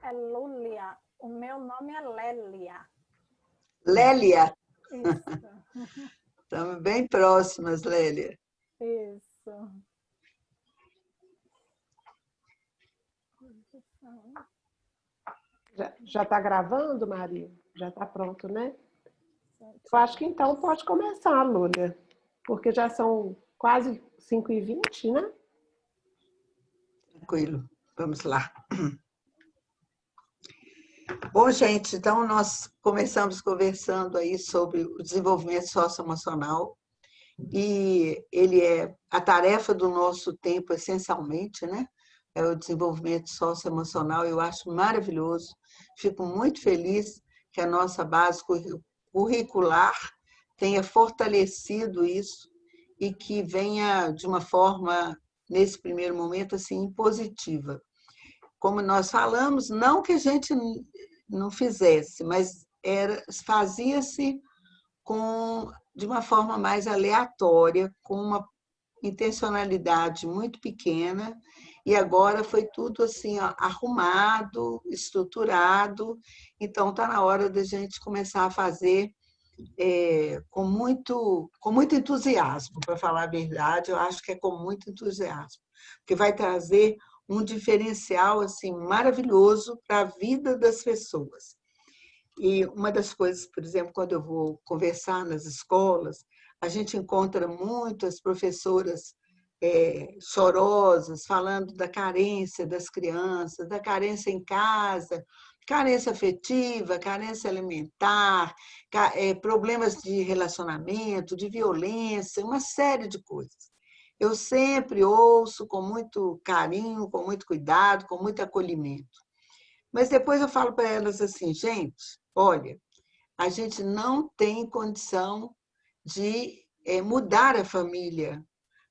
É Lúlia. O meu nome é Lélia. Lélia. Isso. Estamos bem próximas, Lélia. Isso. Já está gravando, Maria? Já está pronto, né? Eu acho que então pode começar, Lúlia, porque já são quase 5h20, né? Tranquilo, vamos lá. Bom, gente, então nós começamos conversando aí sobre o desenvolvimento socioemocional e ele é a tarefa do nosso tempo, essencialmente, né? É o desenvolvimento socioemocional, eu acho maravilhoso. Fico muito feliz que a nossa base curricular tenha fortalecido isso e que venha de uma forma, nesse primeiro momento, assim, positiva. Como nós falamos, não que a gente não fizesse, mas fazia-se de uma forma mais aleatória, com uma intencionalidade muito pequena, e agora foi tudo assim, ó, arrumado, estruturado, então está na hora da gente começar a fazer com muito entusiasmo, para falar a verdade, eu acho que é com muito entusiasmo, porque vai trazer um diferencial assim maravilhoso para a vida das pessoas. E uma das coisas, por exemplo, quando eu vou conversar nas escolas, a gente encontra muitas professoras chorosas, falando da carência das crianças, da carência em casa, carência afetiva, carência alimentar, problemas de relacionamento, de violência, uma série de coisas. Eu sempre ouço com muito carinho, com muito cuidado, com muito acolhimento. Mas depois eu falo para elas assim, gente, olha, a gente não tem condição de mudar a família.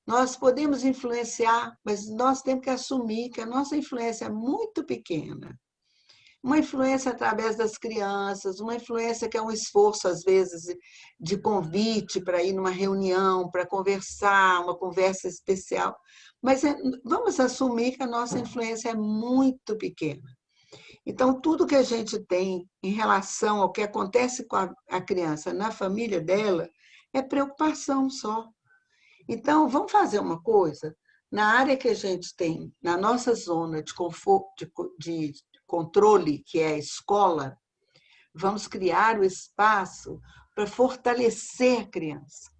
Nós podemos influenciar, mas nós temos que assumir que a nossa influência é muito pequena. Uma influência através das crianças, uma influência que é um esforço, às vezes, de convite para ir numa reunião, para conversar, uma conversa especial. Mas vamos assumir que a nossa influência é muito pequena. Então, tudo que a gente tem em relação ao que acontece com a criança na família dela é preocupação só. Então, vamos fazer uma coisa? Na área que a gente tem, na nossa zona de conforto, de controle, que é a escola, vamos criar o espaço para fortalecer a criança.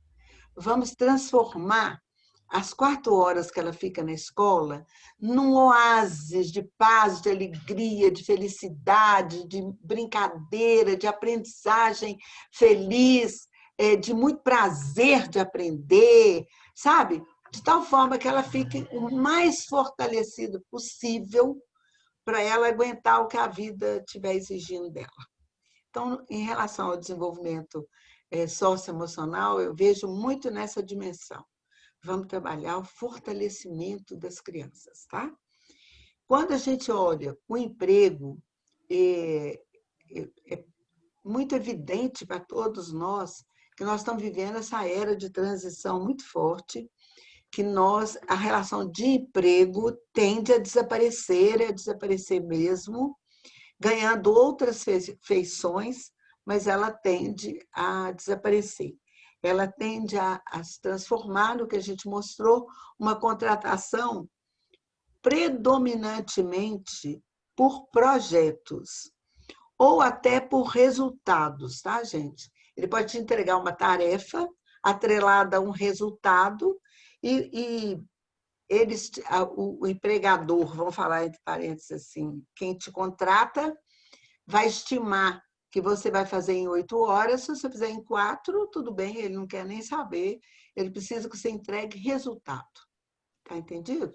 Vamos transformar as 4 horas que ela fica na escola num oásis de paz, de alegria, de felicidade, de brincadeira, de aprendizagem feliz, de muito prazer de aprender, sabe? De tal forma que ela fique o mais fortalecida possível para ela aguentar o que a vida estiver exigindo dela. Então, em relação ao desenvolvimento socioemocional, eu vejo muito nessa dimensão. Vamos trabalhar o fortalecimento das crianças, tá? Quando a gente olha o emprego, é muito evidente para todos nós que nós estamos vivendo essa era de transição muito forte, que a relação de emprego tende a desaparecer mesmo, ganhando outras feições, mas ela tende a desaparecer. Ela tende a se transformar no que a gente mostrou, uma contratação predominantemente por projetos, ou até por resultados, tá, gente? Ele pode te entregar uma tarefa atrelada a um resultado e o empregador, vamos falar entre parênteses assim, quem te contrata vai estimar que você vai fazer em 8 horas, se você fizer em 4, tudo bem, ele não quer nem saber, ele precisa que você entregue resultado. Tá entendido?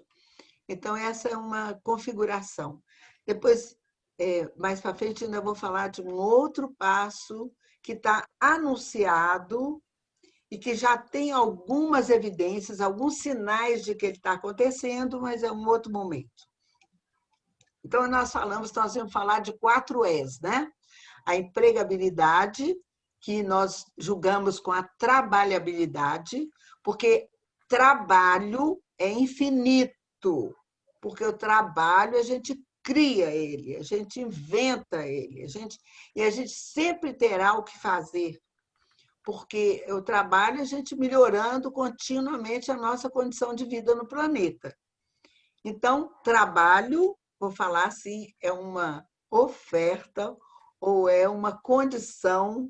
Então, essa é uma configuração. Depois, mais para frente, ainda vou falar de um outro passo que está anunciado e que já tem algumas evidências, alguns sinais de que ele está acontecendo, mas é um outro momento. Então, nós vamos falar de 4 Es, né? A empregabilidade, que nós julgamos com a trabalhabilidade, porque trabalho é infinito, porque o trabalho a gente cria ele, a gente inventa ele, e a gente sempre terá o que fazer, porque o trabalho a gente melhorando continuamente a nossa condição de vida no planeta. Então, trabalho, vou falar assim, é uma oferta ou é uma condição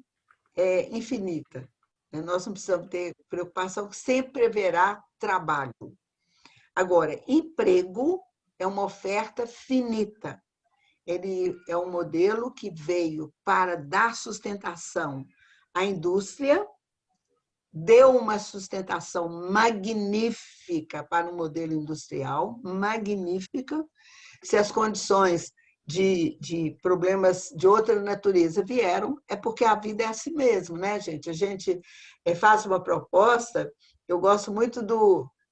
infinita. Nós não precisamos ter preocupação, que sempre haverá trabalho. Agora, emprego é uma oferta finita. Ele é um modelo que veio para dar sustentação à indústria, deu uma sustentação magnífica para o modelo industrial, magnífica. Se as condições de problemas de outra natureza vieram, é porque a vida é assim mesmo, né, gente? A gente faz uma proposta, eu gosto muito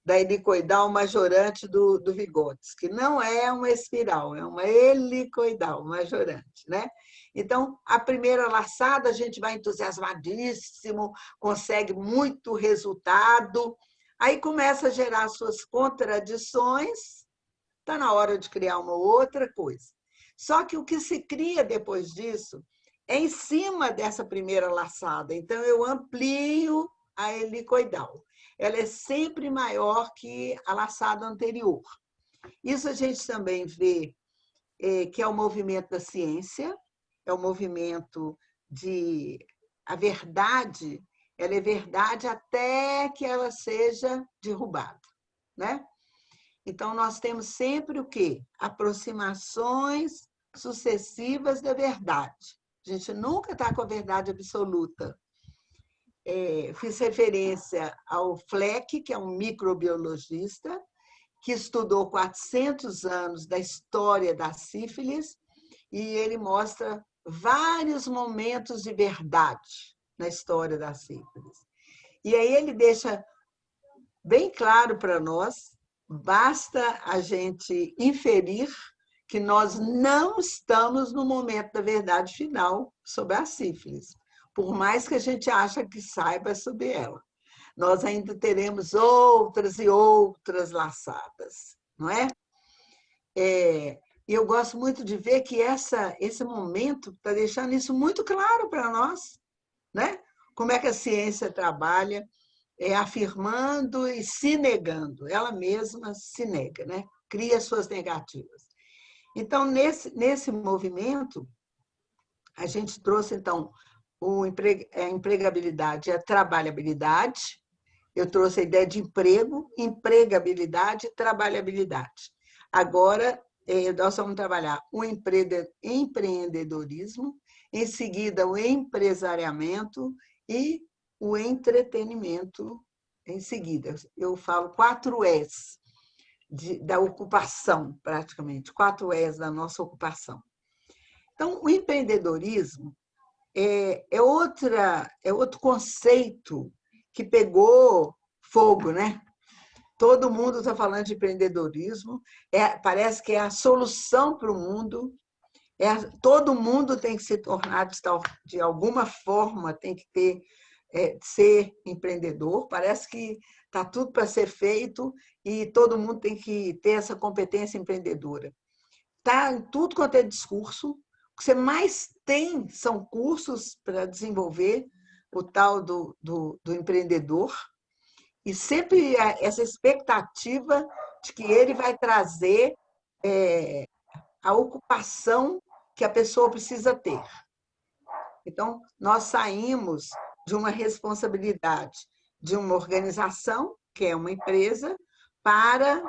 da helicoidal majorante do Vygotsky, que não é uma espiral, é uma helicoidal majorante, né? Então, a primeira laçada, a gente vai entusiasmadíssimo, consegue muito resultado, aí começa a gerar suas contradições, está na hora de criar uma outra coisa. Só que o que se cria depois disso é em cima dessa primeira laçada. Então, eu amplio a helicoidal. Ela é sempre maior que a laçada anterior. Isso a gente também vê que é o movimento da ciência, é o movimento de... A verdade, ela é verdade até que ela seja derrubada, né? Então, nós temos sempre o quê? Aproximações sucessivas da verdade. A gente nunca está com a verdade absoluta. Fiz referência ao Fleck, que é um microbiologista, que estudou 400 anos da história da sífilis, e ele mostra vários momentos de verdade na história da sífilis. E aí ele deixa bem claro para nós, basta a gente inferir que nós não estamos no momento da verdade final sobre a sífilis, por mais que a gente ache que saiba sobre ela. Nós ainda teremos outras e outras laçadas, não é? E eu gosto muito de ver que esse momento está deixando isso muito claro para nós, né? Como é que a ciência trabalha, afirmando e se negando. Ela mesma se nega, né? Cria suas negativas. Então, nesse movimento, a gente trouxe, então, a empregabilidade e a trabalhabilidade. Eu trouxe a ideia de emprego, empregabilidade e trabalhabilidade. Agora, nós vamos trabalhar o empreendedorismo, em seguida o empresariamento e o entretenimento em seguida. Eu falo 4 Es da ocupação, praticamente, 4 Es da nossa ocupação. Então, o empreendedorismo é outro conceito que pegou fogo, né? Todo mundo está falando de empreendedorismo, parece que é a solução para o mundo, todo mundo tem que se tornar, de alguma forma, tem que ser empreendedor, parece que está tudo para ser feito e todo mundo tem que ter essa competência empreendedora. Está em tudo quanto é discurso, o que você mais tem são cursos para desenvolver o tal do empreendedor, e sempre essa expectativa de que ele vai trazer a ocupação que a pessoa precisa ter. Então, nós saímos de uma responsabilidade de uma organização, que é uma empresa, para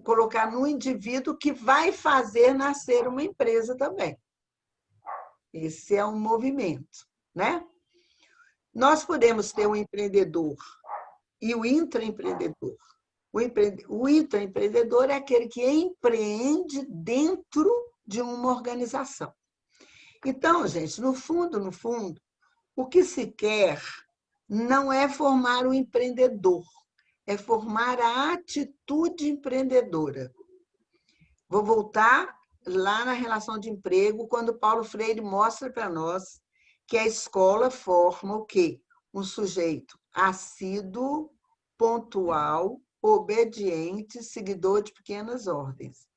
colocar no indivíduo que vai fazer nascer uma empresa também. Esse é um movimento, né? Nós podemos ter um empreendedor e o intraempreendedor. O intraempreendedor é aquele que empreende dentro de uma organização. Então, gente, no fundo, o que se quer não é formar o empreendedor, é formar a atitude empreendedora. Vou voltar lá na relação de emprego, quando Paulo Freire mostra para nós que a escola forma o quê? Um sujeito assíduo, pontual, obediente, seguidor de pequenas ordens.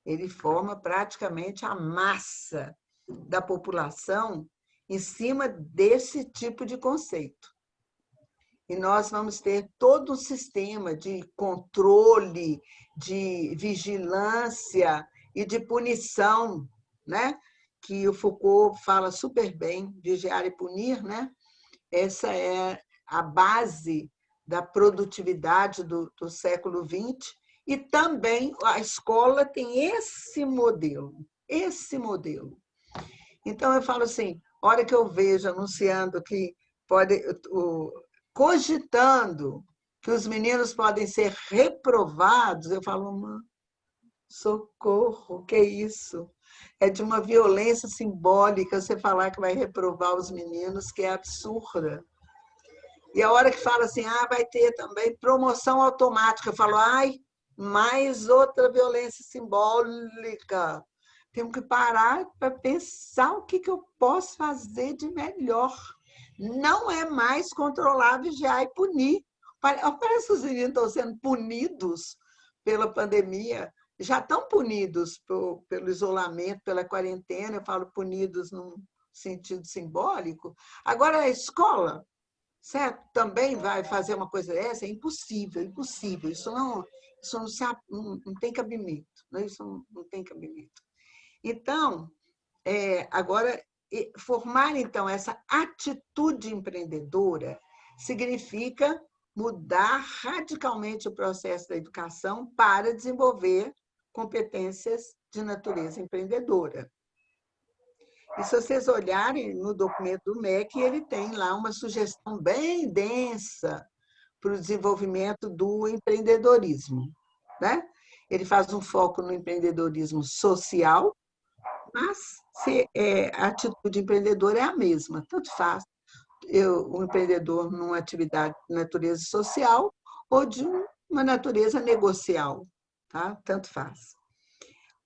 Ele forma praticamente a massa da população em cima desse tipo de conceito. E nós vamos ter todo um sistema de controle, de vigilância e de punição, né? Que o Foucault fala super bem, vigiar e punir, né? Essa é a base da produtividade do século XX, e também a escola tem esse modelo, esse modelo. Então, eu falo assim, a hora que eu vejo anunciando que pode, cogitando que os meninos podem ser reprovados, eu falo, socorro, que é isso? É de uma violência simbólica você falar que vai reprovar os meninos, que é absurda. E a hora que fala assim, vai ter também promoção automática, eu falo, mais outra violência simbólica. Temos que parar para pensar o que eu posso fazer de melhor. Não é mais controlar, vigiar e punir. Parece que os meninos estão sendo punidos pela pandemia, já estão punidos pelo isolamento, pela quarentena, eu falo punidos num sentido simbólico. Agora, a escola, certo? Também vai fazer uma coisa dessa? É impossível, impossível. Isso não tem cabimento. Né? Isso não tem cabimento. Então, agora, formar, então, essa atitude empreendedora significa mudar radicalmente o processo da educação para desenvolver competências de natureza empreendedora. E se vocês olharem no documento do MEC, ele tem lá uma sugestão bem densa para o desenvolvimento do empreendedorismo, né? Ele faz um foco no empreendedorismo social, mas a atitude empreendedora é a mesma, tanto faz o empreendedor numa atividade de natureza social ou de uma natureza negocial, tá? Tanto faz.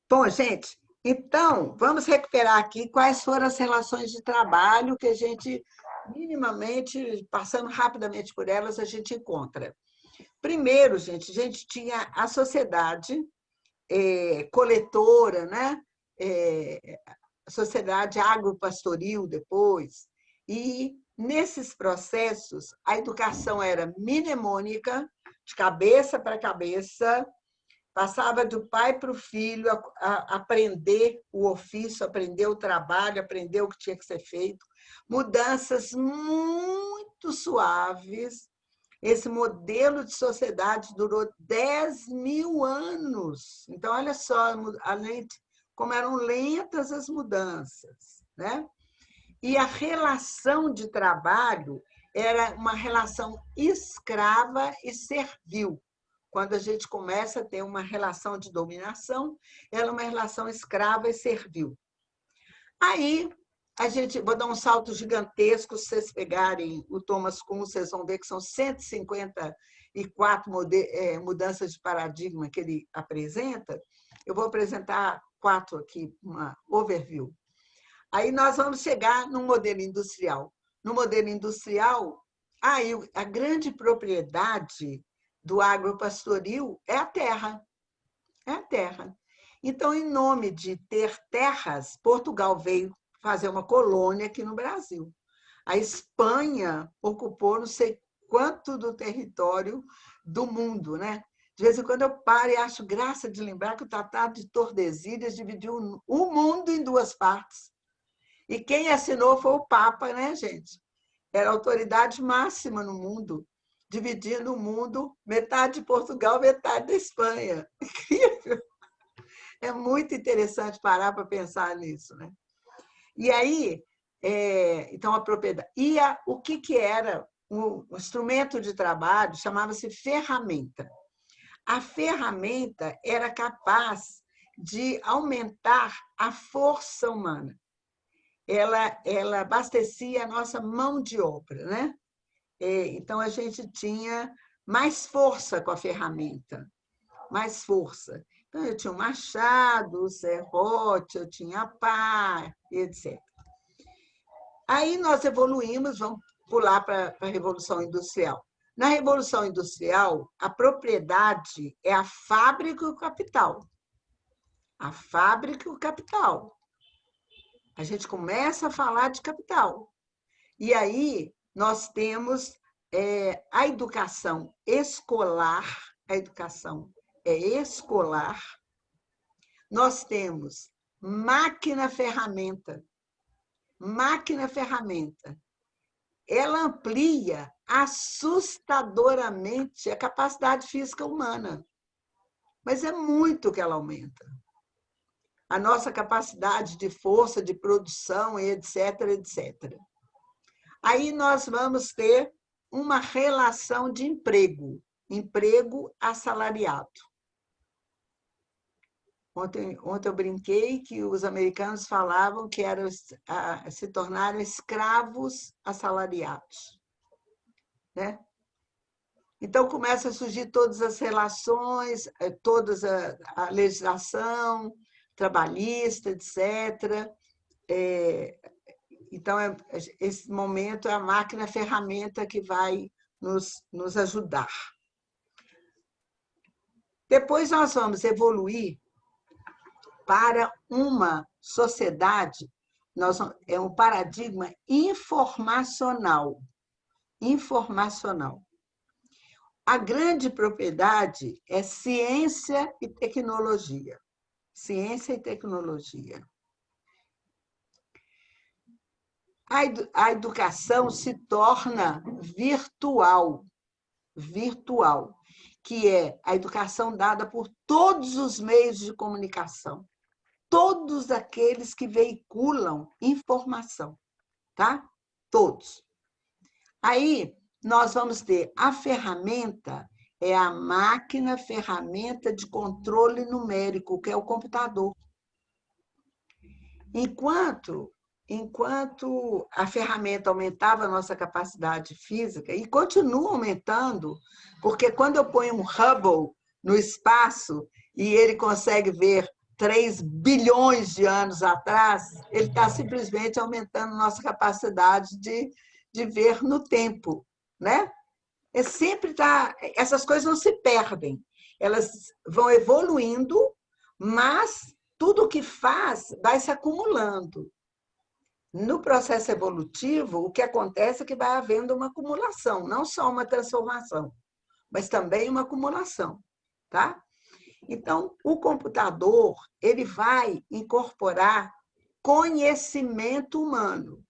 Bom, gente, então, vamos recuperar aqui quais foram as relações de trabalho que a gente, minimamente, passando rapidamente por elas, a gente encontra. Primeiro, gente, a gente tinha a sociedade coletora, né? A sociedade agropastoril depois, e nesses processos a educação era mnemônica, de cabeça para cabeça, passava do pai para o filho a aprender o ofício, aprender o trabalho, aprender o que tinha que ser feito. Mudanças muito suaves. Esse modelo de sociedade durou 10.000 anos. Então, olha só, além de como eram lentas as mudanças, né? E a relação de trabalho era uma relação escrava e servil. Quando a gente começa a ter uma relação de dominação, ela é uma relação escrava e servil. Aí, vou dar um salto gigantesco, se vocês pegarem o Thomas Kuhn, vocês vão ver que são 154 mudanças de paradigma que ele apresenta. Eu vou apresentar 4 aqui, uma overview. Aí nós vamos chegar no modelo industrial. No modelo industrial, a grande propriedade do agropastoril é a terra. É a terra. Então, em nome de ter terras, Portugal veio fazer uma colônia aqui no Brasil. A Espanha ocupou não sei quanto do território do mundo, né? De vez em quando eu paro e acho graça de lembrar que o Tratado de Tordesilhas dividiu o mundo em 2 partes. E quem assinou foi o Papa, né, gente? Era a autoridade máxima no mundo, dividindo o mundo, metade de Portugal, metade da Espanha. Incrível! É muito interessante parar para pensar nisso, né? E aí, então, a propriedade. E o que era um instrumento de trabalho? Chamava-se ferramenta. A ferramenta era capaz de aumentar a força humana. Ela abastecia a nossa mão de obra, né? Então, a gente tinha mais força com a ferramenta, mais força. Então, eu tinha o machado, o serrote, eu tinha a pá, etc. Aí nós evoluímos, vamos pular para a Revolução Industrial. Na Revolução Industrial, a propriedade é a fábrica e o capital. A fábrica e o capital. A gente começa a falar de capital. E aí nós temos a educação escolar, a educação é escolar. Nós temos máquina-ferramenta. Máquina-ferramenta. Ela amplia assustadoramente a capacidade física humana. Mas é muito que ela aumenta. A nossa capacidade de força, de produção, etc, etc. Aí nós vamos ter uma relação de emprego, emprego assalariado. Ontem eu brinquei que os americanos falavam que se tornaram escravos assalariados. Né? Então, começa a surgir todas as relações, toda a legislação trabalhista, etc. Então, esse momento é a máquina, a ferramenta que vai nos ajudar. Depois nós vamos evoluir para uma sociedade, é um paradigma informacional. Informacional. A grande propriedade é ciência e tecnologia. Ciência e tecnologia. A educação se torna virtual, que é a educação dada por todos os meios de comunicação, todos aqueles que veiculam informação, tá? Todos. Aí nós vamos ter a ferramenta, é a máquina, ferramenta de controle numérico, que é o computador. Enquanto a ferramenta aumentava a nossa capacidade física, e continua aumentando, porque quando eu ponho um Hubble no espaço e ele consegue ver 3 bilhões de anos atrás, ele está simplesmente aumentando nossa capacidade de ver no tempo, né? Essas coisas não se perdem, elas vão evoluindo, mas tudo o que faz vai se acumulando. No processo evolutivo, o que acontece é que vai havendo uma acumulação, não só uma transformação, mas também uma acumulação, tá? Então, o computador, ele vai incorporar conhecimento humano.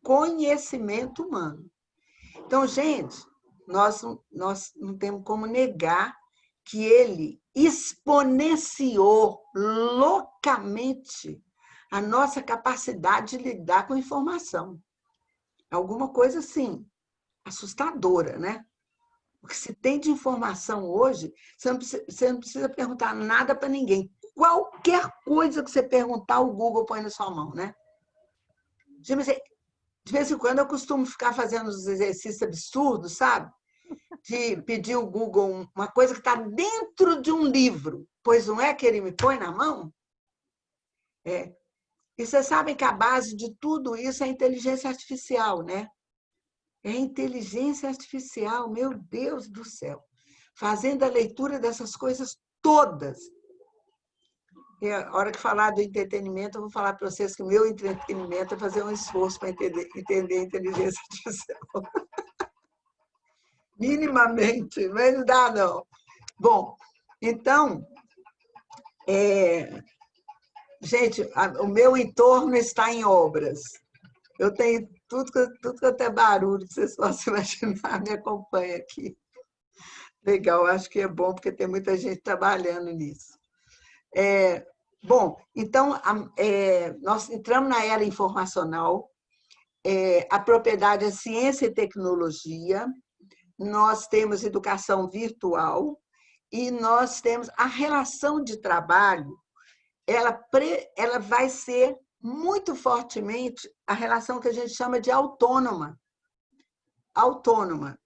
Conhecimento humano. Então, gente, nós não temos como negar que ele exponenciou loucamente a nossa capacidade de lidar com informação. Alguma coisa assim, assustadora, né? Porque se tem de informação hoje, você não precisa perguntar nada para ninguém. Qualquer coisa que você perguntar, o Google põe na sua mão, né? De vez em quando eu costumo ficar fazendo uns exercícios absurdos, sabe? De pedir ao Google uma coisa que está dentro de um livro, pois não é que ele me põe na mão? E vocês sabem que a base de tudo isso é a inteligência artificial, né? É a inteligência artificial, meu Deus do céu. Fazendo a leitura dessas coisas todas. E a hora que falar do entretenimento, eu vou falar para vocês que o meu entretenimento é fazer um esforço para entender a inteligência artificial. Minimamente, mas não dá, não. Bom, então, gente, o meu entorno está em obras. Eu tenho tudo que até barulho que vocês possam imaginar, me acompanha aqui. Legal, acho que é bom, porque tem muita gente trabalhando nisso. Bom, então, nós entramos na era informacional, a propriedade é ciência e tecnologia, nós temos educação virtual e nós temos a relação de trabalho, ela vai ser muito fortemente a relação que a gente chama de autônoma. Autônoma.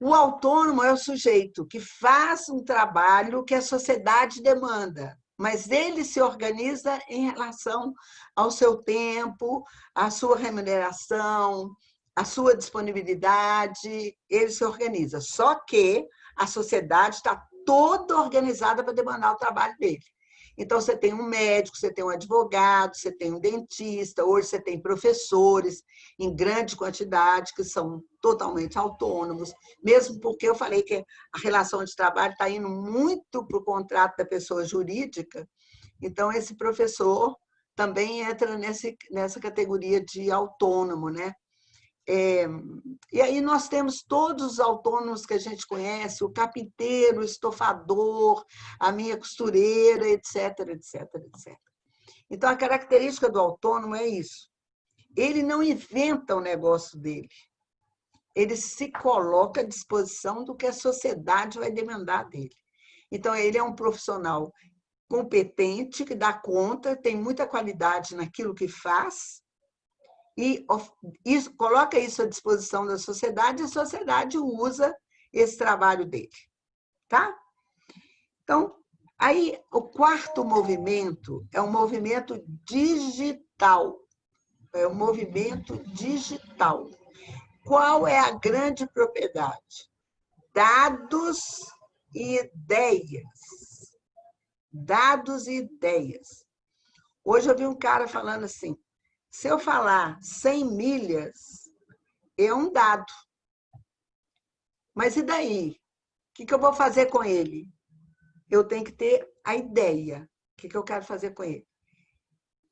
O autônomo é o sujeito que faz um trabalho que a sociedade demanda, mas ele se organiza em relação ao seu tempo, à sua remuneração, à sua disponibilidade, ele se organiza. Só que a sociedade está toda organizada para demandar o trabalho dele. Então, você tem um médico, você tem um advogado, você tem um dentista, hoje você tem professores em grande quantidade que são totalmente autônomos, mesmo porque eu falei que a relação de trabalho está indo muito para o contrato da pessoa jurídica, então esse professor também entra nessa categoria de autônomo, né? E aí nós temos todos os autônomos que a gente conhece, o carpinteiro, o estofador, a minha costureira, etc, etc, etc. Então, a característica do autônomo é isso. Ele não inventa o negócio dele. Ele se coloca à disposição do que a sociedade vai demandar dele. Então, ele é um profissional competente, que dá conta, tem muita qualidade naquilo que faz, e coloca isso à disposição da sociedade, e a sociedade usa esse trabalho dele. Tá? Então, aí o quarto movimento é um movimento digital. É um movimento digital. Qual é a grande propriedade? Dados e ideias. Dados e ideias. Hoje eu vi um cara falando assim, se eu falar 100 milhas, é um dado. Mas e daí? O que eu vou fazer com ele? Eu tenho que ter a ideia. O que eu quero fazer com ele?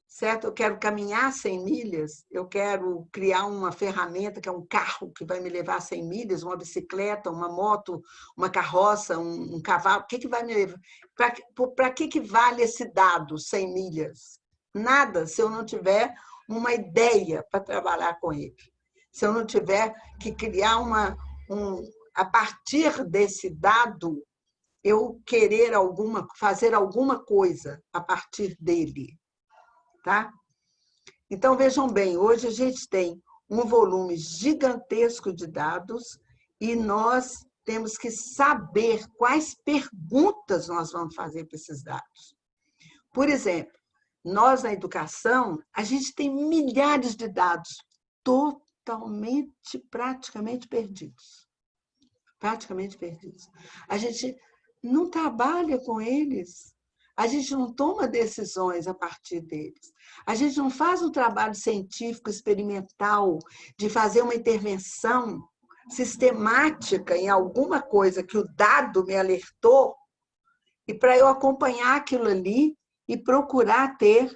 Certo? Eu quero caminhar 100 milhas, eu quero criar uma ferramenta, que é um carro que vai me levar 100 milhas, uma bicicleta, uma moto, uma carroça, um cavalo. O que vai me levar? Para que vale esse dado, 100 milhas? Nada, se eu não tiver uma ideia para trabalhar com ele. Se eu não tiver que criar a partir desse dado, eu querer fazer alguma coisa a partir dele. Tá? Então, vejam bem, hoje a gente tem um volume gigantesco de dados e nós temos que saber quais perguntas nós vamos fazer para esses dados. Por exemplo, nós na educação, a gente tem milhares de dados praticamente perdidos. Praticamente perdidos. A gente não trabalha com eles. A gente não toma decisões a partir deles. A gente não faz um trabalho científico, experimental, de fazer uma intervenção sistemática em alguma coisa que o dado me alertou, e para eu acompanhar aquilo ali e procurar ter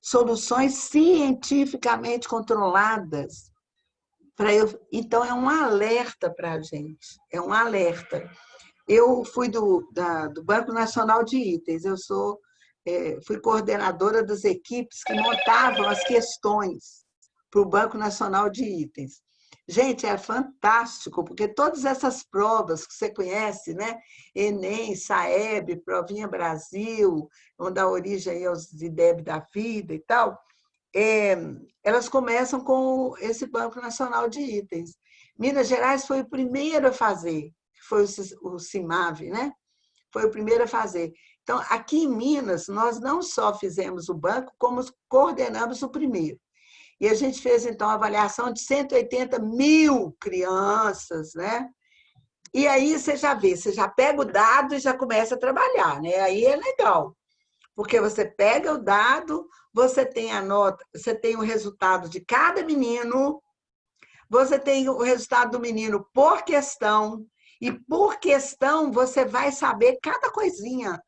soluções cientificamente controladas. Então, é um alerta para a gente, é um alerta. Eu fui do Banco Nacional de Itens, fui coordenadora das equipes que montavam as questões para o Banco Nacional de Itens. Gente, é fantástico, porque todas essas provas que você conhece, né? Enem, Saeb, Provinha Brasil, vão dar origem aos IDEB da vida e tal, elas começam com esse Banco Nacional de Itens. Minas Gerais foi o primeiro a fazer, foi o CIMAV, né? Foi o primeiro a fazer. Então, aqui em Minas, nós não só fizemos o banco, como coordenamos o primeiro. E a gente fez, então, a avaliação de 180 mil crianças, né? E aí você já vê, você já pega o dado e já começa a trabalhar, né? Aí é legal, porque você pega o dado, você tem a nota, você tem o resultado de cada menino, você tem o resultado do menino por questão, e por questão você vai saber cada coisinha,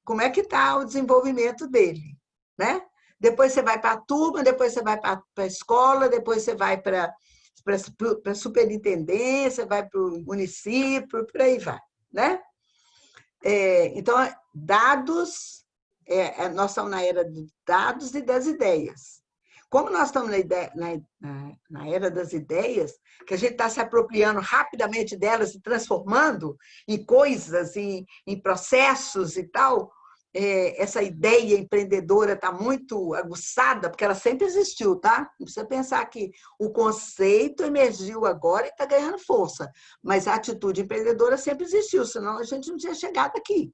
como é que está o desenvolvimento dele, né? Depois você vai para a turma, depois você vai para a escola, depois você vai para a superintendência, vai para o município, por aí vai, né? Então, dados, nós estamos na era dos dados e das ideias. Como nós estamos na era das ideias, que a gente está se apropriando rapidamente delas e transformando em coisas, em processos e tal, essa ideia empreendedora está muito aguçada, porque ela sempre existiu, tá? Não precisa pensar que o conceito emergiu agora e está ganhando força, mas a atitude empreendedora sempre existiu, senão a gente não tinha chegado aqui,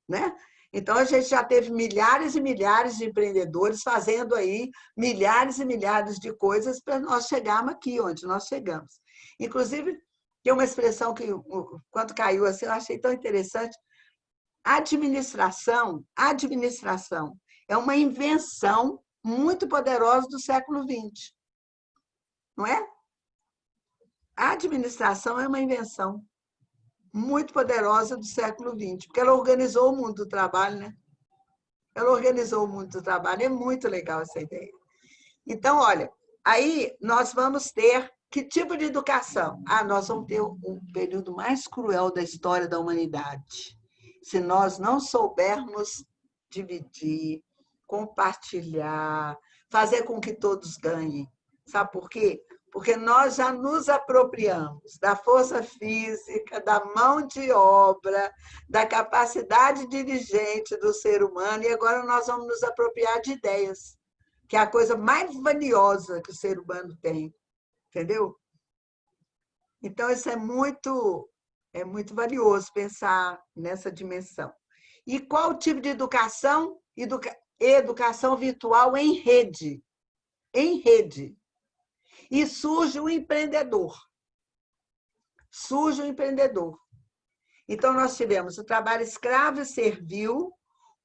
né? Então, a gente já teve milhares e milhares de empreendedores fazendo aí milhares e milhares de coisas para nós chegarmos aqui, onde nós chegamos. Inclusive, tem uma expressão que, quando caiu assim, eu achei tão interessante. administração é uma invenção muito poderosa do século XX, não é? A administração é uma invenção muito poderosa do século XX, porque ela organizou o mundo do trabalho, né? Ela organizou o mundo do trabalho, é muito legal essa ideia. Então, olha, aí nós vamos ter que tipo de educação? Nós vamos ter um período mais cruel da história da humanidade. Se nós não soubermos dividir, compartilhar, fazer com que todos ganhem. Sabe por quê? Porque nós já nos apropriamos da força física, da mão de obra, da capacidade dirigente do ser humano, e agora nós vamos nos apropriar de ideias, que é a coisa mais valiosa que o ser humano tem. Entendeu? Então, isso é muito valioso pensar nessa dimensão. E qual tipo de educação? Educação virtual em rede. Em rede. E surge o empreendedor. Surge o empreendedor. Então, nós tivemos o trabalho escravo e servil,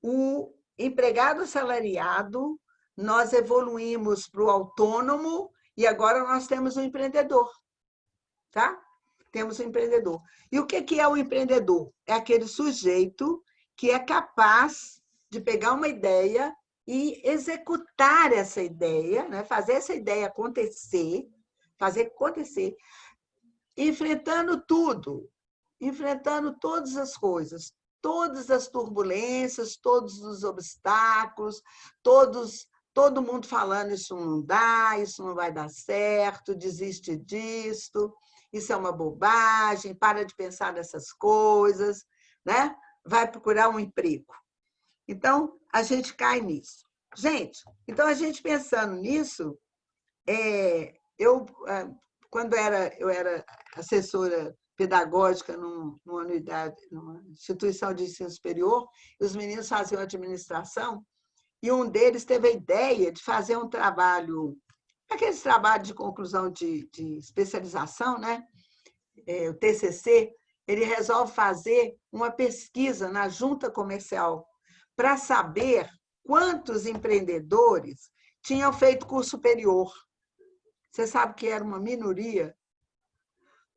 o empregado assalariado, nós evoluímos para o autônomo e agora nós temos o empreendedor. Tá? Temos o empreendedor. E o que é o empreendedor? É aquele sujeito que é capaz de pegar uma ideia e executar essa ideia, né? Fazer essa ideia acontecer, fazer acontecer, enfrentando tudo, enfrentando todas as coisas, todas as turbulências, todos os obstáculos, todo mundo falando isso não dá, isso não vai dar certo, desiste disto, isso é uma bobagem, para de pensar nessas coisas, né? Vai procurar um emprego. Então, a gente cai nisso. Gente, então a gente pensando nisso, quando eu era assessora pedagógica numa unidade, numa instituição de ensino superior, e os meninos faziam administração, e um deles teve a ideia de fazer um trabalho, aqueles trabalhos de conclusão de especialização, né? O TCC, ele resolve fazer uma pesquisa na junta comercial para saber quantos empreendedores tinham feito curso superior. Você sabe que era uma minoria?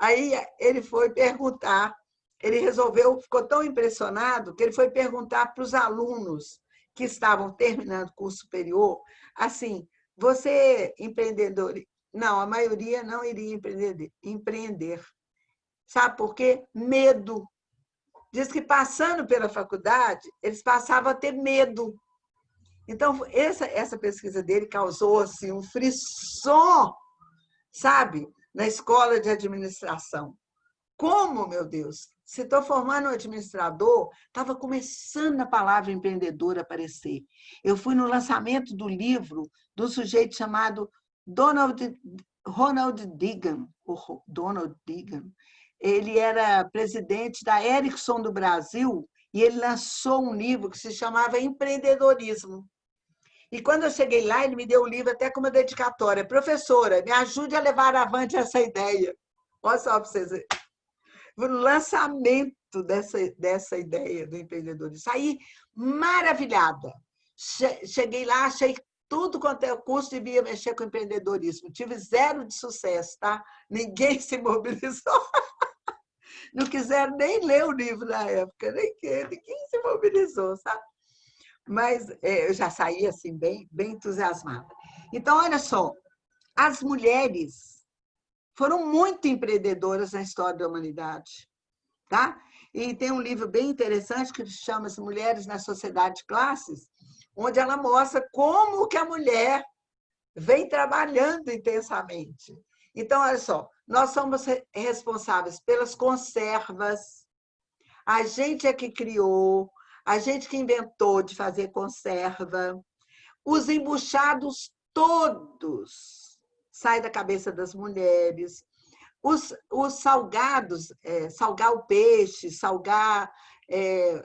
Aí ele foi perguntar, ele resolveu, ficou tão impressionado que ele foi perguntar para os alunos que estavam terminando o curso superior, assim, você empreendedor? Não, a maioria não iria empreender. Sabe por quê? Medo. Diz que passando pela faculdade, eles passavam a ter medo. Então, essa pesquisa dele causou assim, um frisson, sabe, na escola de administração. Como, meu Deus? Se estou formando um administrador, estava começando a palavra empreendedor a aparecer. Eu fui no lançamento do livro do sujeito chamado Ronald Reagan. Ele era presidente da Ericsson do Brasil e ele lançou um livro que se chamava Empreendedorismo. E quando eu cheguei lá, ele me deu o livro até com uma dedicatória. Professora, me ajude a levar avante essa ideia. Olha só para vocês verem. O lançamento dessa ideia do empreendedorismo. Saí maravilhada. Cheguei lá, achei tudo quanto é o curso devia mexer com empreendedorismo. Tive 0 de sucesso, tá? Ninguém se mobilizou. Não quiseram nem ler o livro na época, ninguém se mobilizou, sabe? Mas eu já saí assim, bem entusiasmada. Então, olha só, as mulheres foram muito empreendedoras na história da humanidade. Tá? E tem um livro bem interessante que chama-se Mulheres na Sociedade de Classes, onde ela mostra como que a mulher vem trabalhando intensamente. Então, olha só, nós somos responsáveis pelas conservas, a gente é que criou, a gente que inventou de fazer conserva, os embuchados todos saem da cabeça das mulheres, os salgados, salgar o peixe, salgar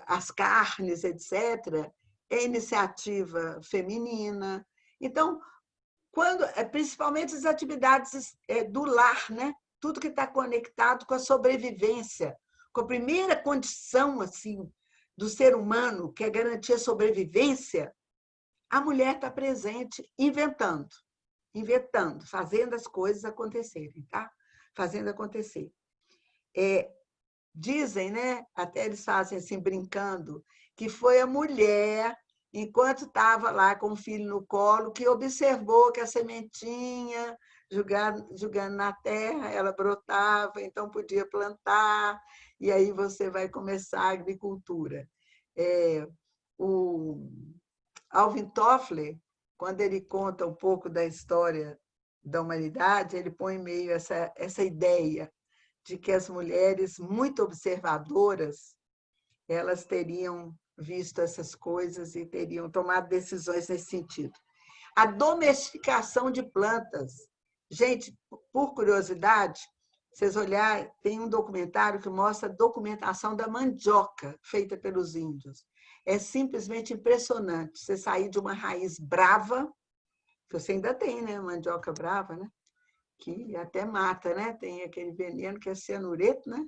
as carnes, etc., é iniciativa feminina. Então, principalmente as atividades do lar, né? Tudo que está conectado com a sobrevivência, com a primeira condição assim, do ser humano, que é garantir a sobrevivência, a mulher está presente inventando, fazendo as coisas acontecerem, tá? Fazendo acontecer. Dizem, né? Até eles fazem assim, brincando, que foi a mulher, enquanto estava lá com o filho no colo, que observou que a sementinha, jogando na terra, ela brotava, então podia plantar, e aí você vai começar a agricultura. O Alvin Toffler, quando ele conta um pouco da história da humanidade, ele põe meio essa ideia de que as mulheres muito observadoras, elas teriam visto essas coisas e teriam tomado decisões nesse sentido. A domesticação de plantas. Gente, por curiosidade, vocês olharem, tem um documentário que mostra a documentação da mandioca feita pelos índios. É simplesmente impressionante. Você sair de uma raiz brava, que você ainda tem, né? Mandioca brava, né? Que até mata, né? Tem aquele veneno que é cianureto, né?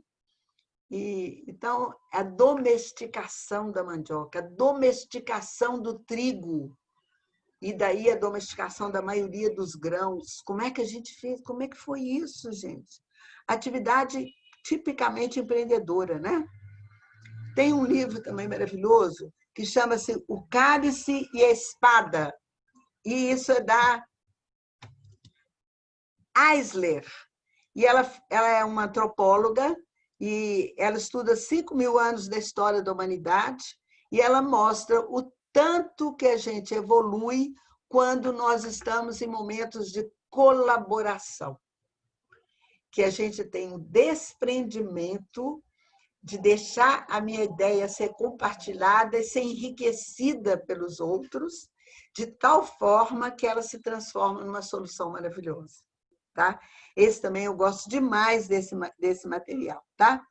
Então, a domesticação da mandioca, a domesticação do trigo, e daí a domesticação da maioria dos grãos. Como é que a gente fez? Como é que foi isso, gente? Atividade tipicamente empreendedora, né? Tem um livro também maravilhoso que chama-se O Cálice e a Espada, e isso é da Eisler. E ela é uma antropóloga e ela estuda 5.000 anos da história da humanidade e ela mostra o tanto que a gente evolui quando nós estamos em momentos de colaboração. Que a gente tem um desprendimento de deixar a minha ideia ser compartilhada e ser enriquecida pelos outros, de tal forma que ela se transforma numa solução maravilhosa. Tá? Esse também eu gosto demais desse material. Tá?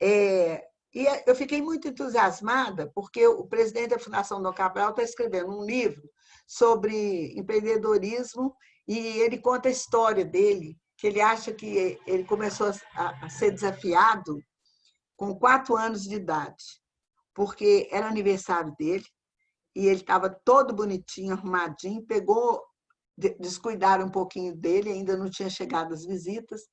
E eu fiquei muito entusiasmada, porque o presidente da Fundação Dom Cabral está escrevendo um livro sobre empreendedorismo e ele conta a história dele, que ele acha que ele começou a ser desafiado com 4 anos de idade, porque era aniversário dele e ele estava todo bonitinho, arrumadinho, descuidaram um pouquinho dele, ainda não tinha chegado as visitas,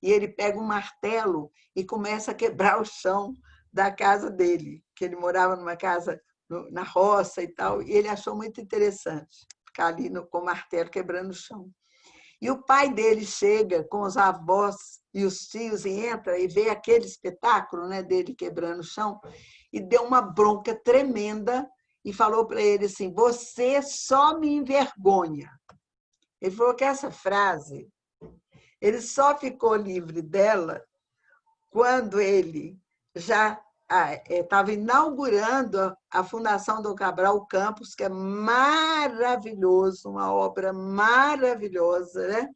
e ele pega um martelo e começa a quebrar o chão da casa dele, que ele morava numa casa na roça e tal, e ele achou muito interessante ficar ali com o martelo quebrando o chão. E o pai dele chega com os avós e os tios e entra e vê aquele espetáculo, né, dele quebrando o chão, e deu uma bronca tremenda e falou para ele assim: você só me envergonha. Ele falou que essa frase, ele só ficou livre dela quando ele já estava inaugurando a Fundação Dom Cabral Campos, que é maravilhoso, uma obra maravilhosa, né?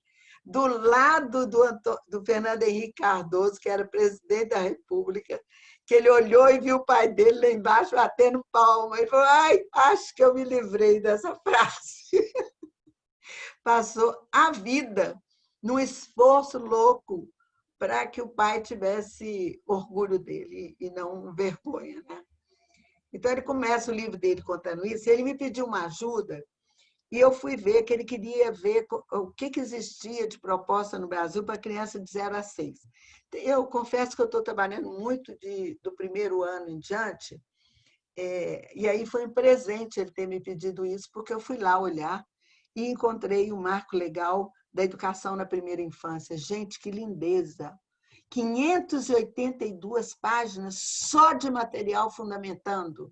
Do lado do Fernando Henrique Cardoso, que era presidente da República, que ele olhou e viu o pai dele lá embaixo batendo palma. Ele falou: ai, acho que eu me livrei dessa frase. Passou a vida num esforço louco para que o pai tivesse orgulho dele e não vergonha, né? Então, ele começa o livro dele contando isso, e ele me pediu uma ajuda, e eu fui ver que ele queria ver o que existia de proposta no Brasil para criança de 0 a 6. Eu confesso que eu estou trabalhando muito do primeiro ano em diante, e aí foi um presente ele ter me pedido isso, porque eu fui lá olhar e encontrei o marco legal da educação na primeira infância. Gente, que lindeza! 582 páginas só de material fundamentando.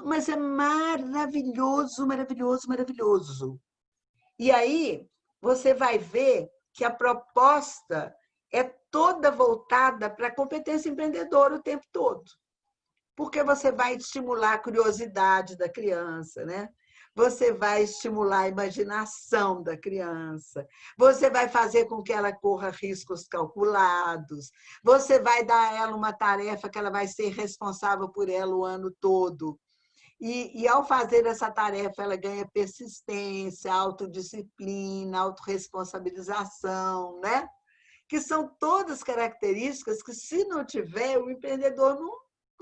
Mas é maravilhoso, maravilhoso, maravilhoso. E aí você vai ver que a proposta é toda voltada para a competência empreendedora o tempo todo. Porque você vai estimular a curiosidade da criança, né? Você vai estimular a imaginação da criança, você vai fazer com que ela corra riscos calculados, você vai dar a ela uma tarefa que ela vai ser responsável por ela o ano todo. E ao fazer essa tarefa, ela ganha persistência, autodisciplina, autorresponsabilização, né? Que são todas características que, se não tiver, o empreendedor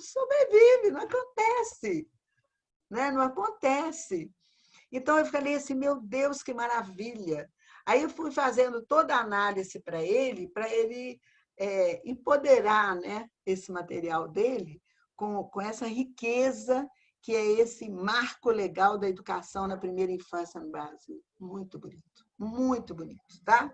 sobrevive, não acontece, né? Não acontece. Então, eu falei assim, meu Deus, que maravilha. Aí eu fui fazendo toda a análise para ele empoderar, né, esse material dele com essa riqueza que é esse marco legal da educação na primeira infância no Brasil. Muito bonito, tá?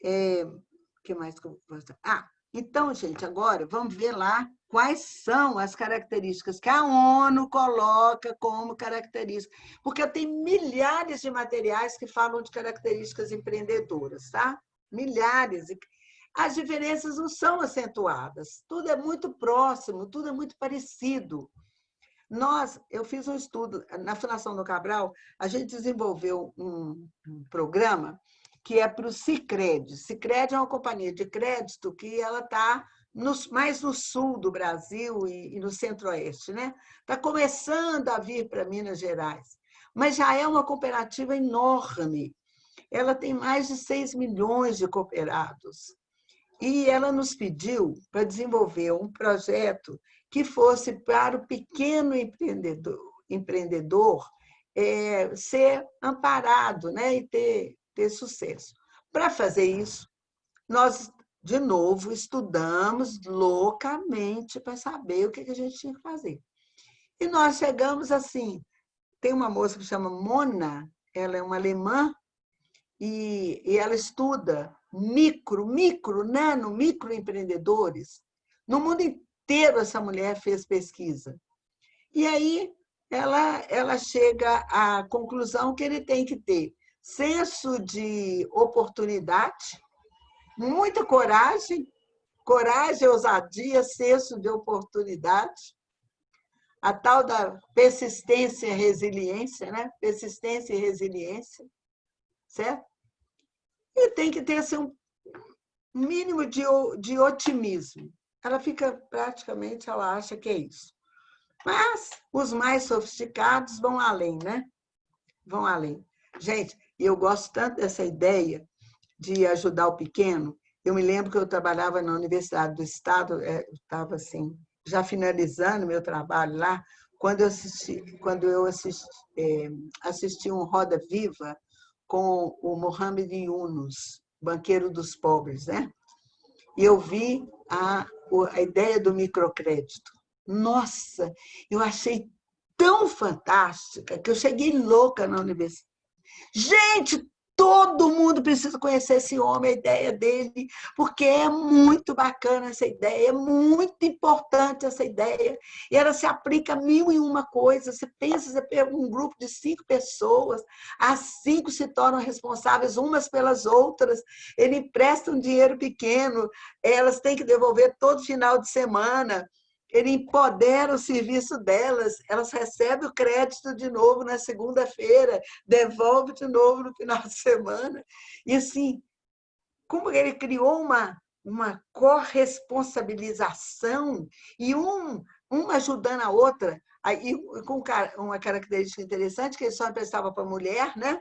O que mais que eu vou mostrar? Então, gente, agora vamos ver lá quais são as características que a ONU coloca como características, porque tem milhares de materiais que falam de características empreendedoras, tá? Milhares. As diferenças não são acentuadas, tudo é muito próximo, tudo é muito parecido. Eu fiz um estudo, na Fundação do Cabral, a gente desenvolveu um programa que é para o Sicredi. Sicredi é uma companhia de crédito que ela está mais no sul do Brasil e no centro-oeste, né? Está começando a vir para Minas Gerais, mas já é uma cooperativa enorme. Ela tem mais de 6 milhões de cooperados. E ela nos pediu para desenvolver um projeto que fosse para o pequeno empreendedor ser amparado, né? E ter sucesso. Para fazer isso, nós, de novo, estudamos loucamente para saber o que a gente tinha que fazer. E nós chegamos assim, tem uma moça que chama Mona, ela é uma alemã, e ela estuda microempreendedores. No mundo inteiro, essa mulher fez pesquisa. E aí, ela chega à conclusão que ele tem que ter senso de oportunidade, muita coragem, ousadia, senso de oportunidade, a tal da persistência e resiliência, né? Persistência e resiliência, certo? E tem que ter assim, um mínimo de otimismo. Ela fica praticamente, ela acha que é isso. Mas os mais sofisticados vão além, né? Vão além. Gente, eu gosto tanto dessa ideia de ajudar o pequeno. Eu me lembro que eu trabalhava na Universidade do Estado, estava assim, já finalizando meu trabalho lá, quando eu assisti um Roda Viva com o Mohamed Yunus, banqueiro dos pobres, né? E eu vi a ideia do microcrédito. Nossa, eu achei tão fantástica que eu cheguei louca na universidade. Gente, todo mundo precisa conhecer esse homem, a ideia dele, porque é muito bacana essa ideia, é muito importante essa ideia, e ela se aplica a 1001 coisas. Você pensa, você pega um grupo de 5 pessoas, as 5 se tornam responsáveis umas pelas outras, ele empresta um dinheiro pequeno, elas têm que devolver todo final de semana, ele empodera o serviço delas, elas recebem o crédito de novo na segunda-feira, devolve de novo no final de semana. E assim, como ele criou uma corresponsabilização e uma ajudando a outra, aí, com uma característica interessante, que ele só emprestava para a mulher, né?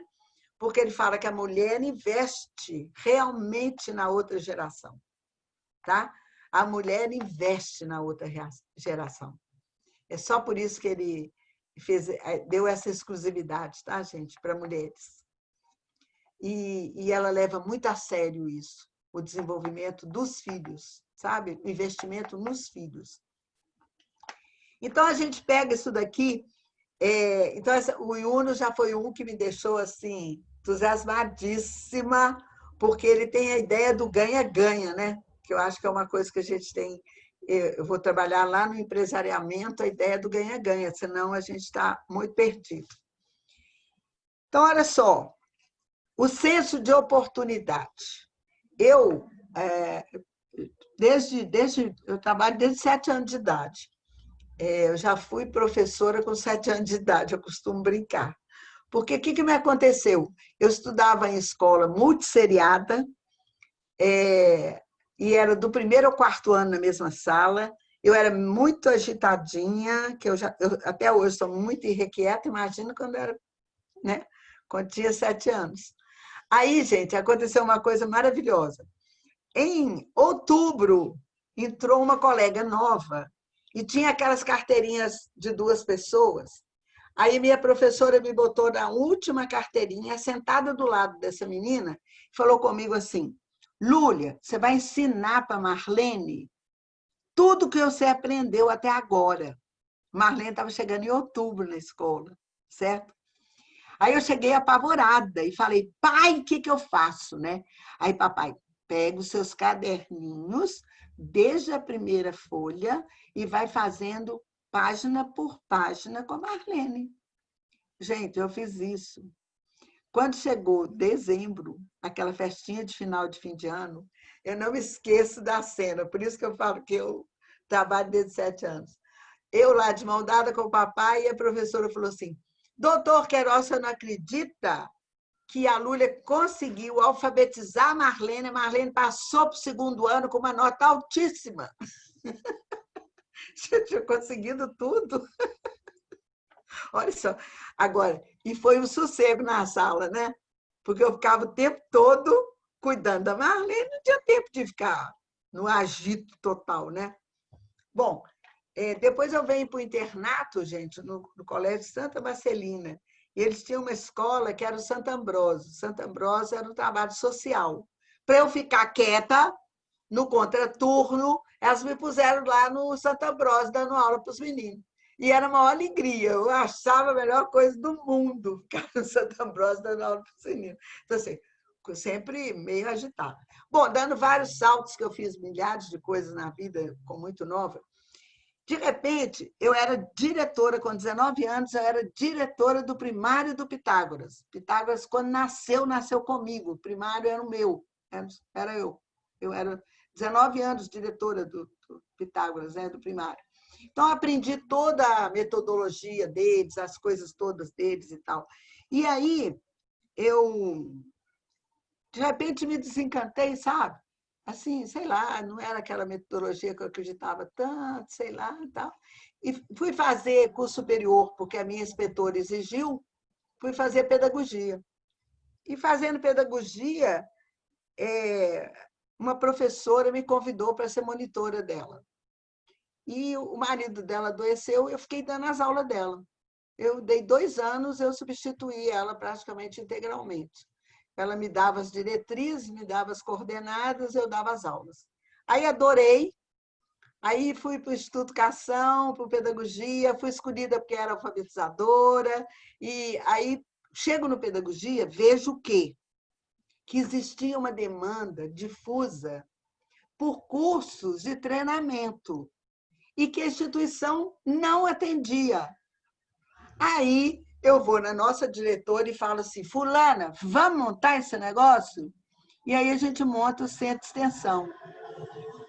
Porque ele fala que a mulher investe realmente na outra geração, tá? A mulher investe na outra geração. É só por isso que ele deu essa exclusividade, tá, gente, para mulheres. E ela leva muito a sério isso, o desenvolvimento dos filhos, sabe? O investimento nos filhos. Então, a gente pega isso daqui. Então, o Yunus já foi um que me deixou assim, entusiasmadíssima, porque ele tem a ideia do ganha-ganha, né? Que eu acho que é uma coisa que a gente tem. Eu vou trabalhar lá no empresariamento a ideia do ganha-ganha, senão a gente está muito perdido. Então, olha só, o senso de oportunidade. Eu trabalho desde 7 anos de idade. Eu já fui professora com 7 anos de idade, eu costumo brincar. Porque o que me aconteceu? Eu estudava em escola multisseriada, e era do 1º ao 4º ano na mesma sala. Eu era muito agitadinha, que eu até hoje sou muito irrequieta, imagina quando era, né? Quando tinha 7 anos. Aí, gente, aconteceu uma coisa maravilhosa. Em outubro entrou uma colega nova e tinha aquelas carteirinhas de 2 pessoas. Aí minha professora me botou na última carteirinha, sentada do lado dessa menina, e falou comigo assim: Lúlia, você vai ensinar para Marlene tudo que você aprendeu até agora. Marlene estava chegando em outubro na escola, certo? Aí eu cheguei apavorada e falei: pai, o que eu faço, né? Aí papai, pega os seus caderninhos, desde a primeira folha e vai fazendo página por página com a Marlene. Gente, eu fiz isso. Quando chegou dezembro, aquela festinha de final de fim de ano, eu não me esqueço da cena, por isso que eu falo que eu trabalho desde 7 anos. Eu lá de mão dada com o papai e a professora falou assim: doutor Queiroz, você não acredita que a Lúlia conseguiu alfabetizar a Marlene passou para o 2º ano com uma nota altíssima. Você tinha conseguido tudo. Olha só. Agora, e foi um sossego na sala, né? Porque eu ficava o tempo todo cuidando da Marlene, não tinha tempo de ficar no agito total, né? Bom, depois eu venho para o internato, gente, no Colégio Santa Marcelina. E eles tinham uma escola que era o Santo Ambrósio. Santo Ambrósio era um trabalho social. Para eu ficar quieta, no contraturno, elas me puseram lá no Santo Ambrósio, dando aula para os meninos. E era uma alegria, eu achava a melhor coisa do mundo ficar no Santo Ambrósio dando aula para os meninos. Então, assim, sempre meio agitada. Bom, dando vários saltos, que eu fiz milhares de coisas na vida, com muito nova. De repente, eu era diretora, com 19 anos, eu era diretora do primário do Pitágoras. Pitágoras, quando nasceu comigo. O primário era o meu, era eu. Eu era 19 anos diretora do Pitágoras, né, do primário. Então, aprendi toda a metodologia deles, as coisas todas deles e tal. E aí, eu, de repente, me desencantei, sabe? Assim, sei lá, não era aquela metodologia que eu acreditava tanto, sei lá e tal. E fui fazer curso superior, porque a minha inspetora exigiu, fui fazer pedagogia. E fazendo pedagogia, uma professora me convidou para ser monitora dela. E o marido dela adoeceu e eu fiquei dando as aulas dela. Eu dei 2 anos, eu substituí ela praticamente integralmente. Ela me dava as diretrizes, me dava as coordenadas, eu dava as aulas. Aí adorei, aí fui para o Instituto de Educação, para pedagogia, fui escolhida porque era alfabetizadora, e aí chego no pedagogia, vejo o quê? Que existia uma demanda difusa por cursos de treinamento e que a instituição não atendia. Aí eu vou na nossa diretora e falo assim: fulana, vamos montar esse negócio? E aí a gente monta o centro de extensão,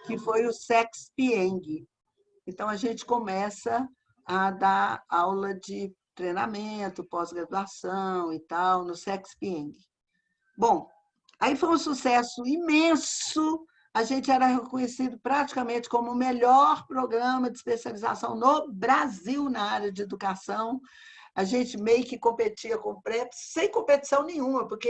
que foi o SEXPIENG. Então a gente começa a dar aula de treinamento, pós-graduação e tal, no SEXPIENG. Bom, aí foi um sucesso imenso. A gente era reconhecido praticamente como o melhor programa de especialização no Brasil na área de educação. A gente meio que competia com o PrEP, sem competição nenhuma, porque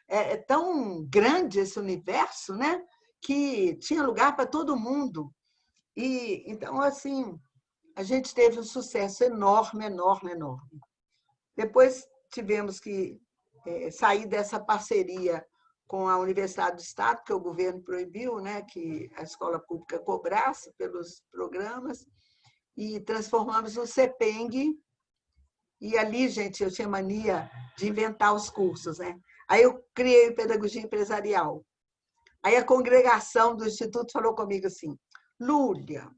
é tão grande esse universo, né? Que tinha lugar para todo mundo. E então, assim, a gente teve um sucesso enorme, enorme, enorme. Depois tivemos que sair dessa parceria com a Universidade do Estado, que o governo proibiu, né, que a escola pública cobrasse pelos programas, e transformamos no CEPENG. E ali, gente, eu tinha mania de inventar os cursos, né? Aí eu criei pedagogia empresarial. Aí a congregação do Instituto falou comigo assim: Lúlia,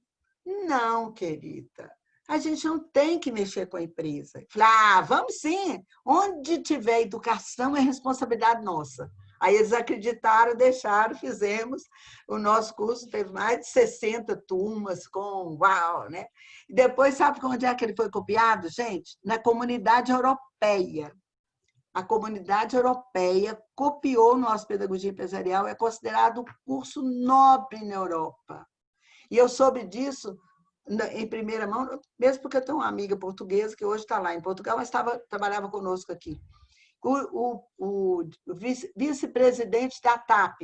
não, querida, a gente não tem que mexer com a empresa. Eu falei: vamos sim, onde tiver educação é responsabilidade nossa. Aí eles acreditaram, deixaram, fizemos. O nosso curso teve mais de 60 turmas com uau, né? E depois, sabe onde é que ele foi copiado, gente? Na Comunidade Europeia. A Comunidade Europeia copiou o nosso Pedagogia Empresarial, é considerado um curso nobre na Europa. E eu soube disso em primeira mão, mesmo porque eu tenho uma amiga portuguesa que hoje está lá em Portugal, mas trabalhava conosco aqui. O vice-presidente da TAP,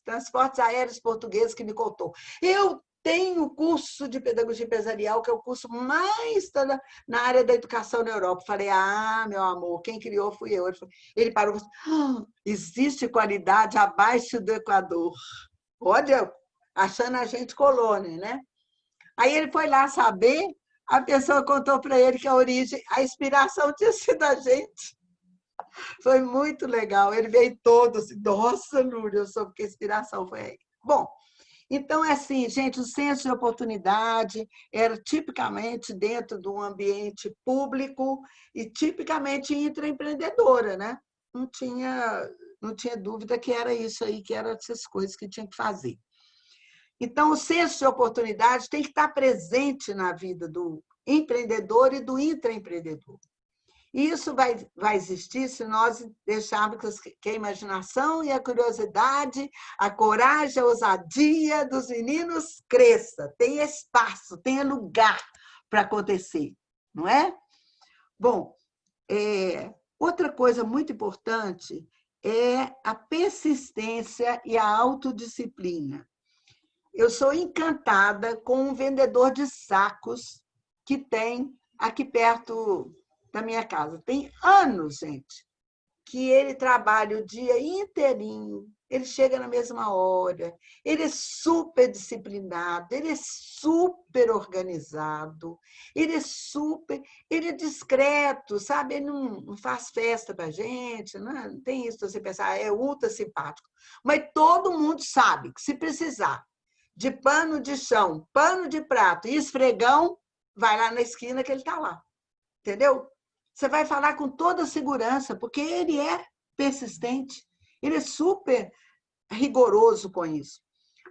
Transportes Aéreos Portugueses, que me contou. Eu tem o curso de pedagogia empresarial, que é o curso mais na área da educação na Europa. Falei, meu amor, quem criou fui eu. Ele parou e falou, existe qualidade abaixo do Equador. Olha, achando a gente colônia, né? Aí ele foi lá saber, a pessoa contou para ele que a inspiração tinha sido a gente. Foi muito legal. Ele veio todo assim, nossa, Lúlia, eu soube que a inspiração foi aí. Bom, então, é assim, gente, o senso de oportunidade era tipicamente dentro de um ambiente público e tipicamente intraempreendedora, né? Não tinha dúvida que era isso aí, que eram essas coisas que tinha que fazer. Então, o senso de oportunidade tem que estar presente na vida do empreendedor e do intraempreendedor. E isso vai existir se nós deixarmos que a imaginação e a curiosidade, a coragem, a ousadia dos meninos cresça, tenha espaço, tenha lugar para acontecer, não é? Bom, outra coisa muito importante é a persistência e a autodisciplina. Eu sou encantada com um vendedor de sacos que tem aqui perto da minha casa. Tem anos, gente, que ele trabalha o dia inteirinho, ele chega na mesma hora, ele é super disciplinado, ele é super organizado, ele é discreto, sabe? Ele não faz festa para a gente, não tem isso você pensar, é ultra simpático. Mas todo mundo sabe que se precisar de pano de chão, pano de prato e esfregão, vai lá na esquina que ele está lá. Entendeu? Você vai falar com toda segurança, porque ele é persistente, ele é super rigoroso com isso.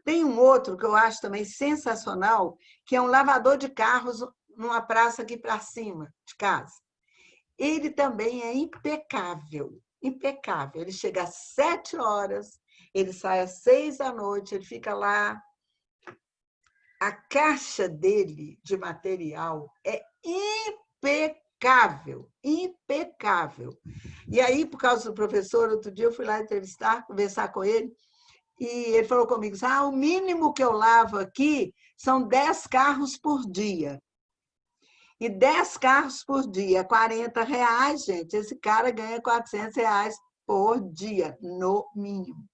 Tem um outro que eu acho também sensacional, que é um lavador de carros numa praça aqui para cima de casa. Ele também é impecável, impecável. Ele chega às 7 horas, ele sai às 6 da noite, ele fica lá. A caixa dele de material é impecável, impecável. E aí, por causa do professor, outro dia eu fui lá entrevistar, conversar com ele, e ele falou comigo, o mínimo que eu lavo aqui são 10 carros por dia. E 10 carros por dia, R$40, gente, esse cara ganha R$400 por dia, no mínimo.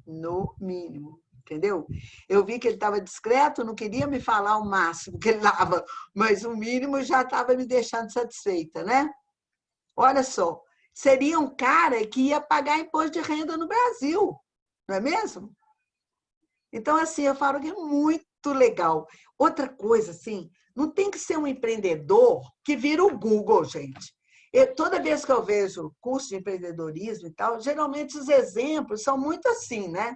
No mínimo. Entendeu? Eu vi que ele estava discreto, não queria me falar o máximo que ele lava, mas o mínimo já estava me deixando satisfeita, né? Olha só, seria um cara que ia pagar imposto de renda no Brasil, não é mesmo? Então, assim, eu falo que é muito legal. Outra coisa, assim, não tem que ser um empreendedor que vira o Google, gente. Toda vez que eu vejo curso de empreendedorismo e tal, geralmente os exemplos são muito assim, né?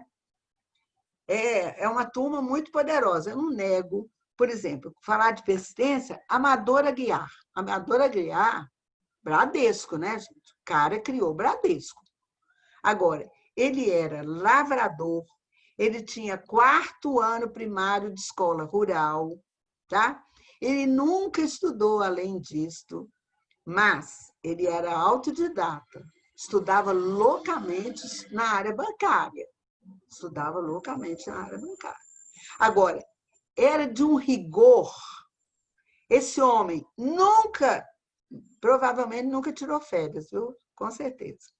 É uma turma muito poderosa. Eu não nego, por exemplo, falar de persistência, Amador Aguiar. Amador Aguiar, Bradesco, né, gente? O cara criou Bradesco. Agora, ele era lavrador, ele tinha 4º ano primário de escola rural, tá? Ele nunca estudou além disto, mas ele era autodidata, estudava loucamente na área bancária. Estudava loucamente na área bancária. Agora, era de um rigor. Esse homem provavelmente nunca tirou férias, viu? Com certeza.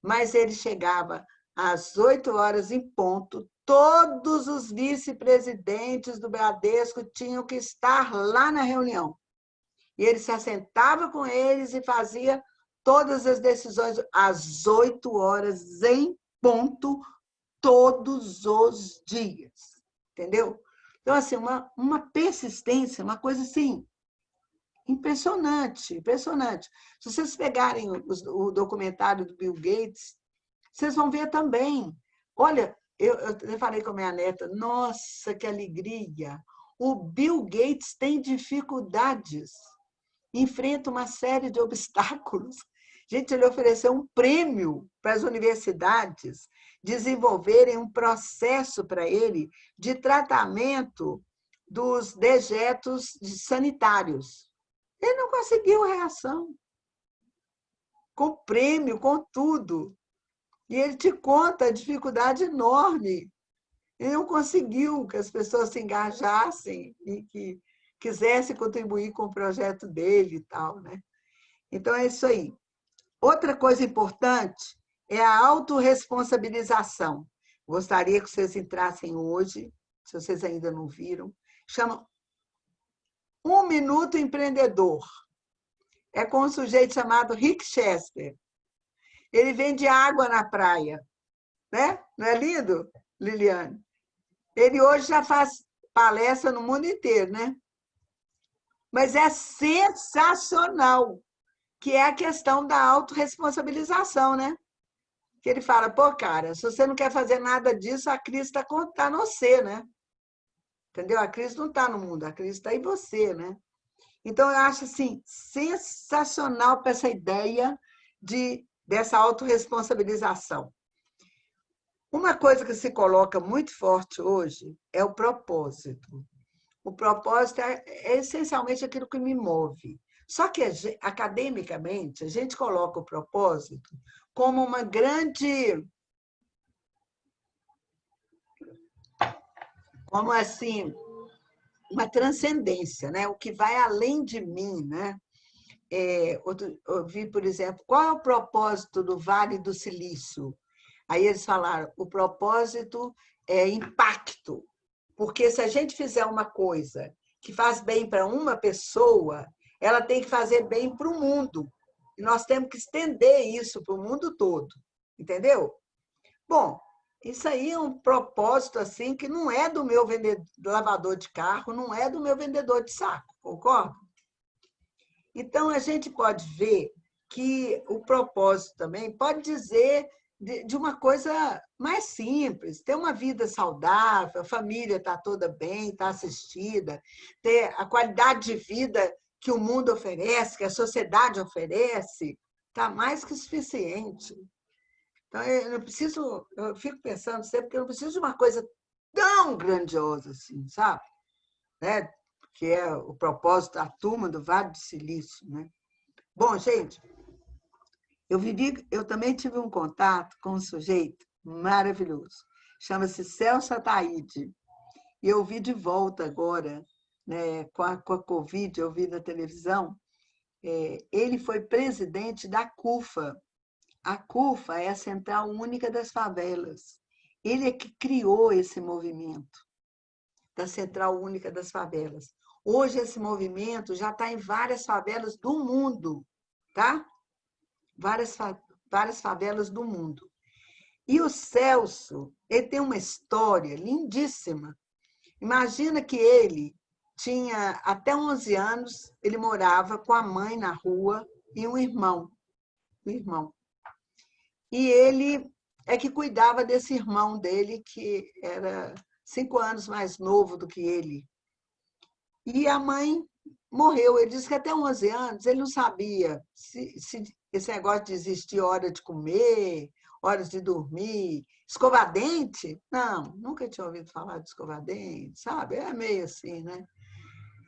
Mas ele chegava às 8 horas em ponto, todos os vice-presidentes do Bradesco tinham que estar lá na reunião. E ele se assentava com eles e fazia todas as decisões às 8 horas em ponto, todos os dias, entendeu? Então, assim, uma persistência, uma coisa assim, impressionante, impressionante. Se vocês pegarem o documentário do Bill Gates, vocês vão ver também. Olha, eu falei com a minha neta, nossa, que alegria! O Bill Gates tem dificuldades, enfrenta uma série de obstáculos. Gente, ele ofereceu um prêmio para as universidades desenvolverem um processo para ele de tratamento dos dejetos sanitários. Ele não conseguiu reação. Com prêmio, com tudo. E ele te conta a dificuldade enorme Ele não conseguiu que as pessoas se engajassem e que quisessem contribuir com o projeto dele e tal, né? Então, é isso aí. Outra coisa importante é a autorresponsabilização. Gostaria que vocês entrassem hoje, se vocês ainda não viram. Chama Um Minuto Empreendedor. É com um sujeito chamado Rick Chester. Ele vende água na praia, né? Não é lindo, Liliane? Ele hoje já faz palestra no mundo inteiro, né? Mas é sensacional, que é a questão da autorresponsabilização, né? Que ele fala, pô, cara, se você não quer fazer nada disso, a crise está no você, né? Entendeu? A crise não está no mundo, a crise está em você, né? Então, eu acho assim, sensacional para essa ideia dessa autorresponsabilização. Uma coisa que se coloca muito forte hoje é o propósito. O propósito é essencialmente aquilo que me move. Só que, academicamente, a gente coloca o propósito como uma grande... Como assim... uma transcendência, né? O que vai além de mim, né? Eu vi, por exemplo, qual é o propósito do Vale do Silício? Aí eles falaram, o propósito é impacto, porque se a gente fizer uma coisa que faz bem para uma pessoa, ela tem que fazer bem para o mundo. E nós temos que estender isso para o mundo todo, entendeu? Bom, isso aí é um propósito assim que não é do meu lavador de carro, não é do meu vendedor de saco, concorda? Então, a gente pode ver que o propósito também pode dizer de uma coisa mais simples, ter uma vida saudável, a família está toda bem, está assistida, ter a qualidade de vida que o mundo oferece, que a sociedade oferece, está mais que suficiente. Então, eu fico pensando sempre que eu não preciso de uma coisa tão grandiosa assim, sabe? Né? Que é o propósito da turma do Vale do Silício, né? Bom, gente, eu também tive um contato com um sujeito maravilhoso, chama-se Celso Ataíde, e eu vi de volta agora, né, com a Covid, eu vi na televisão, ele foi presidente da CUFA. A CUFA é a Central Única das Favelas. Ele é que criou esse movimento da Central Única das Favelas. Hoje, esse movimento já está em várias favelas do mundo, tá? Várias favelas do mundo. E o Celso, ele tem uma história lindíssima. Imagina que ele tinha até 11 anos, ele morava com a mãe na rua e um irmão. E ele é que cuidava desse irmão dele, que era 5 anos mais novo do que ele. E a mãe morreu. Ele disse que até 11 anos ele não sabia se esse negócio de existir hora de comer, horas de dormir, escova-dente. Não, nunca tinha ouvido falar de escova-dente, sabe? É meio assim, né?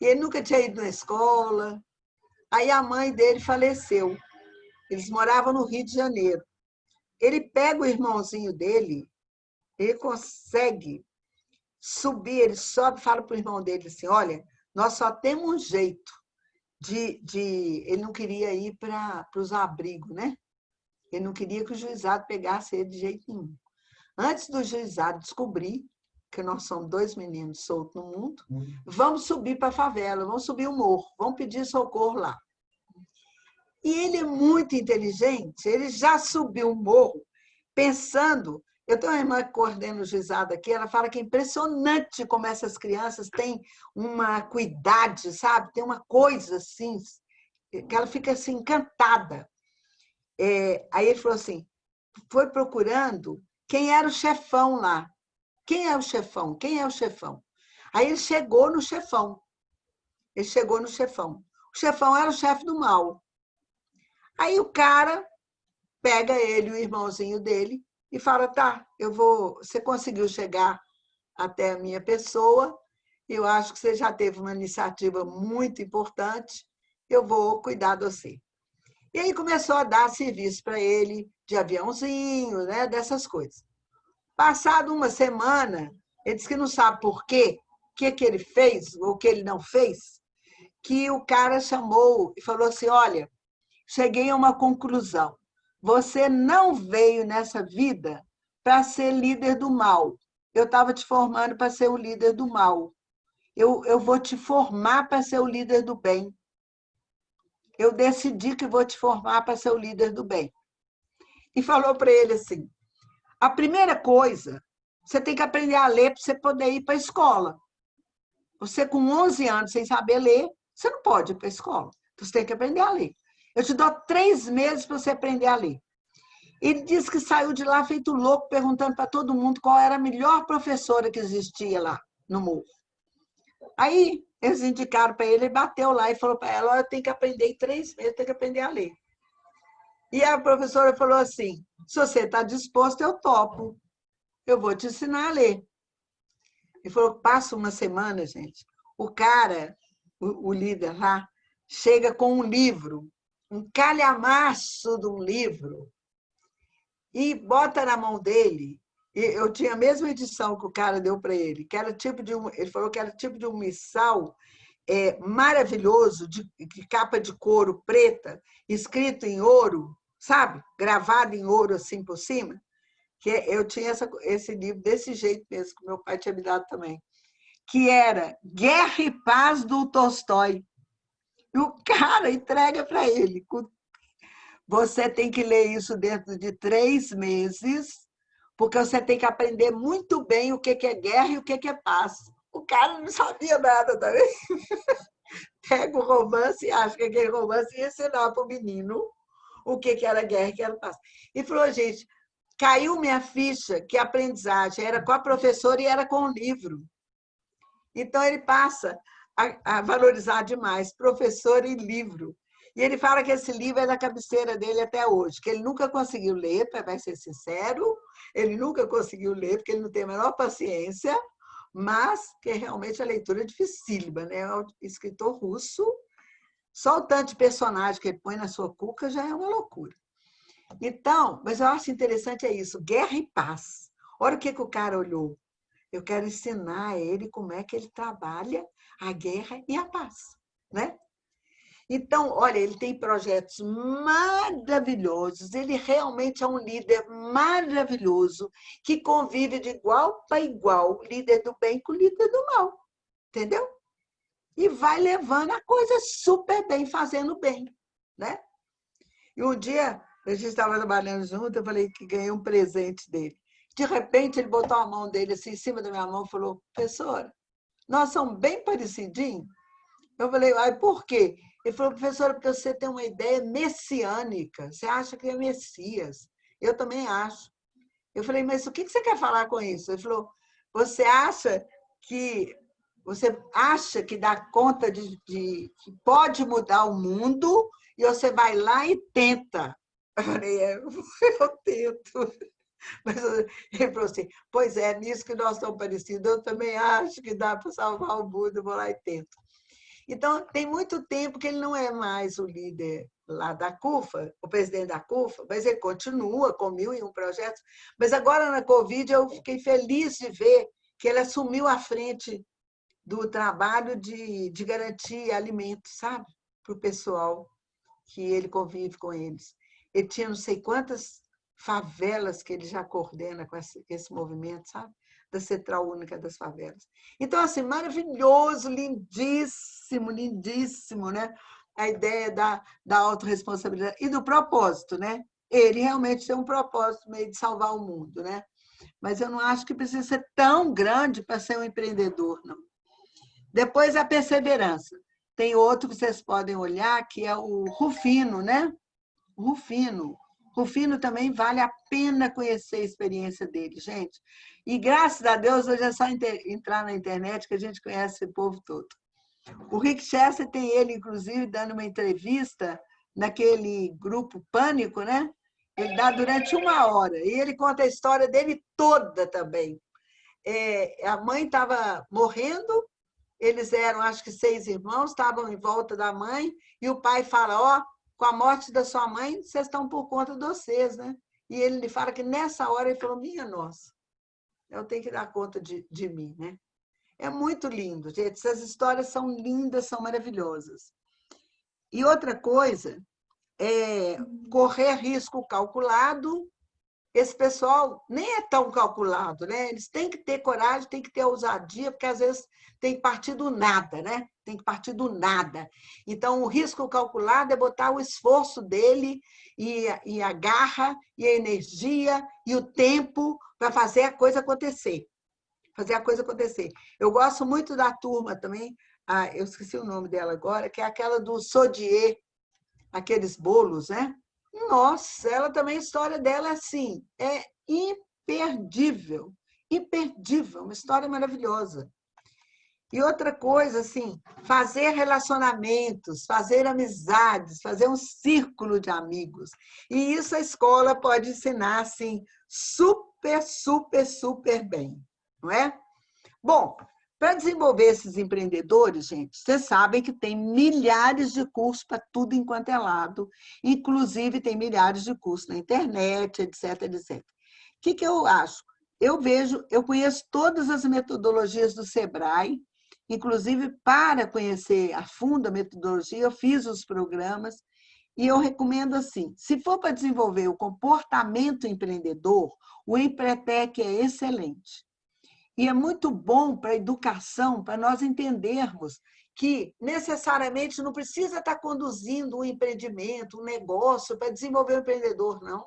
E ele nunca tinha ido na escola. Aí a mãe dele faleceu. Eles moravam no Rio de Janeiro. Ele pega o irmãozinho dele, ele consegue subir, ele sobe e fala para o irmão dele assim, olha, nós só temos um jeito Ele não queria ir para os abrigos, né? Ele não queria que o juizado pegasse ele de jeito nenhum. Antes do juizado descobrir que nós somos 2 meninos soltos no mundo, vamos subir para a favela, vamos subir o morro, vamos pedir socorro lá. E ele é muito inteligente, ele já subiu o morro pensando... Eu tenho uma irmã que coordena o juizado aqui, ela fala que é impressionante como essas crianças têm uma cuidade, sabe? Tem uma coisa assim, que ela fica assim, encantada. Aí ele falou assim, foi procurando quem era o chefão lá. Quem é o chefão? Quem é o chefão? Aí ele chegou no chefão. O chefão era o chefe do mal. Aí o cara pega ele, o irmãozinho dele, e fala, tá, você conseguiu chegar até a minha pessoa, eu acho que você já teve uma iniciativa muito importante, eu vou cuidar de você. E aí começou a dar serviço para ele, de aviãozinho, né, dessas coisas. Passado uma semana, Ele disse que não sabe por quê, o que ele fez ou o que ele não fez, que o cara chamou e falou assim, olha, cheguei a uma conclusão. Você não veio nessa vida para ser líder do mal. Eu estava te formando para ser o líder do mal. Eu vou te formar para ser o líder do bem. Eu decidi que vou te formar para ser o líder do bem. E falou para ele assim, a primeira coisa, você tem que aprender a ler para você poder ir para a escola. Você com 11 anos sem saber ler, você não pode ir para a escola. Então, você tem que aprender a ler. Eu te dou 3 meses para você aprender a ler. Ele disse que saiu de lá feito louco, perguntando para todo mundo qual era a melhor professora que existia lá no morro. Aí, eles indicaram para ele, ele bateu lá e falou para ela, eu tenho que aprender em 3 meses, tenho que aprender a ler. E a professora falou assim, se você está disposto, eu topo. Eu vou te ensinar a ler. Ele falou, passa uma semana, gente. O cara, o líder lá, chega com um livro, um calhamaço de um livro, e bota na mão dele. E eu tinha a mesma edição que o cara deu para ele, que era tipo de ele falou que era tipo de um missal maravilhoso, de capa de couro preta, escrito em ouro, sabe? Gravado em ouro assim por cima. Que eu tinha esse livro desse jeito mesmo, que meu pai tinha me dado também, que era Guerra e Paz, do Tolstói. E o cara entrega para ele. Você tem que ler isso dentro de 3 meses, porque você tem que aprender muito bem o que é guerra e o que é paz. O cara não sabia nada também. Pega o romance e acha que aquele romance ia ensinar para o menino o que era guerra e o que era paz. E falou, gente, caiu minha ficha que a aprendizagem era com a professora e era com o livro. Então, ele passa a valorizar demais professor e livro. E ele fala que esse livro é da cabeceira dele até hoje, que ele nunca conseguiu ler, para ser sincero, ele nunca conseguiu ler, porque ele não tem a menor paciência, mas que realmente a leitura é dificílima, né? É um escritor russo, só o tanto de personagem que ele põe na sua cuca já é uma loucura. Então, mas eu acho interessante é isso, guerra e paz. Olha o que o cara olhou. Eu quero ensinar a ele como é que ele trabalha a guerra e a paz, né? Então, olha, ele tem projetos maravilhosos, ele realmente é um líder maravilhoso, que convive de igual para igual, líder do bem com o líder do mal, entendeu? E vai levando a coisa super bem, fazendo bem, né? E um dia, a gente estava trabalhando junto, eu falei que ganhei um presente dele. De repente, ele botou a mão dele assim em cima da minha mão e falou, professora, nós somos bem parecidinhos. Eu falei, ai, por quê? Ele falou, professora, porque você tem uma ideia messiânica, você acha que é Messias. Eu também acho. Eu falei, mas o que você quer falar com isso? Ele falou, você acha que dá conta que pode mudar o mundo e você vai lá e tenta. Eu falei, eu tento. Mas ele falou assim, pois é, nisso que nós estamos parecidos, eu também acho que dá para salvar o mundo, eu vou lá e tento. Então, tem muito tempo que ele não é mais o líder lá da CUFA, o presidente da CUFA, mas ele continua com 1001 projetos. Mas agora, na Covid, eu fiquei feliz de ver que ele assumiu a frente do trabalho de garantir alimentos, sabe? Para o pessoal que ele convive com eles. Ele tinha não sei quantas favelas que ele já coordena com esse movimento, sabe? Da Central Única das Favelas. Então, assim, maravilhoso, lindíssimo, lindíssimo, né? A ideia da autorresponsabilidade e do propósito, né? Ele realmente tem um propósito meio de salvar o mundo, né? Mas eu não acho que precisa ser tão grande para ser um empreendedor, não. Depois, a perseverança. Tem outro que vocês podem olhar, que é o Rufino, né? Rufino. Rufino também vale a pena conhecer a experiência dele, gente. E, graças a Deus, hoje é só entrar na internet que a gente conhece esse povo todo. O Rick Chester tem ele, inclusive, dando uma entrevista naquele grupo Pânico, né? Ele dá durante 1 hora. E ele conta a história dele toda também. A mãe estava morrendo, eles eram, acho que 6 irmãos, estavam em volta da mãe, e o pai fala, ó, com a morte da sua mãe, vocês estão por conta de vocês, né? E ele fala que nessa hora ele falou, minha nossa, eu tenho que dar conta de mim, né? É muito lindo, gente. Essas histórias são lindas, são maravilhosas. E outra coisa é correr risco calculado. Esse pessoal nem é tão calculado, né? Eles têm que ter coragem, têm que ter ousadia, porque às vezes tem que partir do nada, né? Tem que partir do nada. Então, o risco calculado é botar o esforço dele e a garra, e a energia, e o tempo para fazer a coisa acontecer. Fazer a coisa acontecer. Eu gosto muito da turma também, eu esqueci o nome dela agora, que é aquela do Sodier, aqueles bolos, né? Nossa, ela também, a história dela, assim, é imperdível. Imperdível, uma história maravilhosa. E outra coisa, assim, fazer relacionamentos, fazer amizades, fazer um círculo de amigos. E isso a escola pode ensinar, assim, super, super, super bem, não é? Bom, para desenvolver esses empreendedores, gente, vocês sabem que tem milhares de cursos para tudo enquanto é lado, inclusive tem milhares de cursos na internet, etc, etc. O que eu acho? Eu conheço todas as metodologias do Sebrae, inclusive para conhecer a fundo a metodologia, eu fiz os programas, e eu recomendo assim, se for para desenvolver o comportamento empreendedor, o Empretec é excelente. E é muito bom para a educação, para nós entendermos que necessariamente não precisa estar conduzindo um empreendimento, um negócio para desenvolver o empreendedor, não.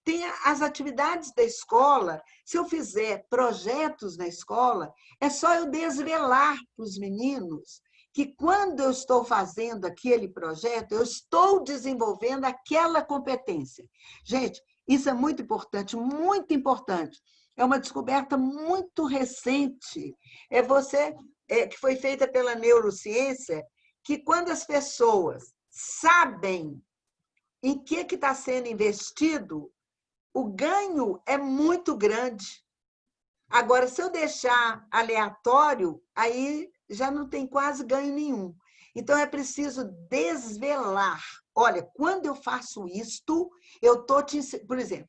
Tem as atividades da escola. Se eu fizer projetos na escola, é só eu desvelar para os meninos que quando eu estou fazendo aquele projeto, eu estou desenvolvendo aquela competência. Gente, isso é muito importante, muito importante. É uma descoberta muito recente. Que foi feita pela neurociência, que quando as pessoas sabem em que está sendo investido, o ganho é muito grande. Agora, se eu deixar aleatório, aí já não tem quase ganho nenhum. Então, é preciso desvelar. Olha, quando eu faço isto, eu estou te ensinando. Por exemplo,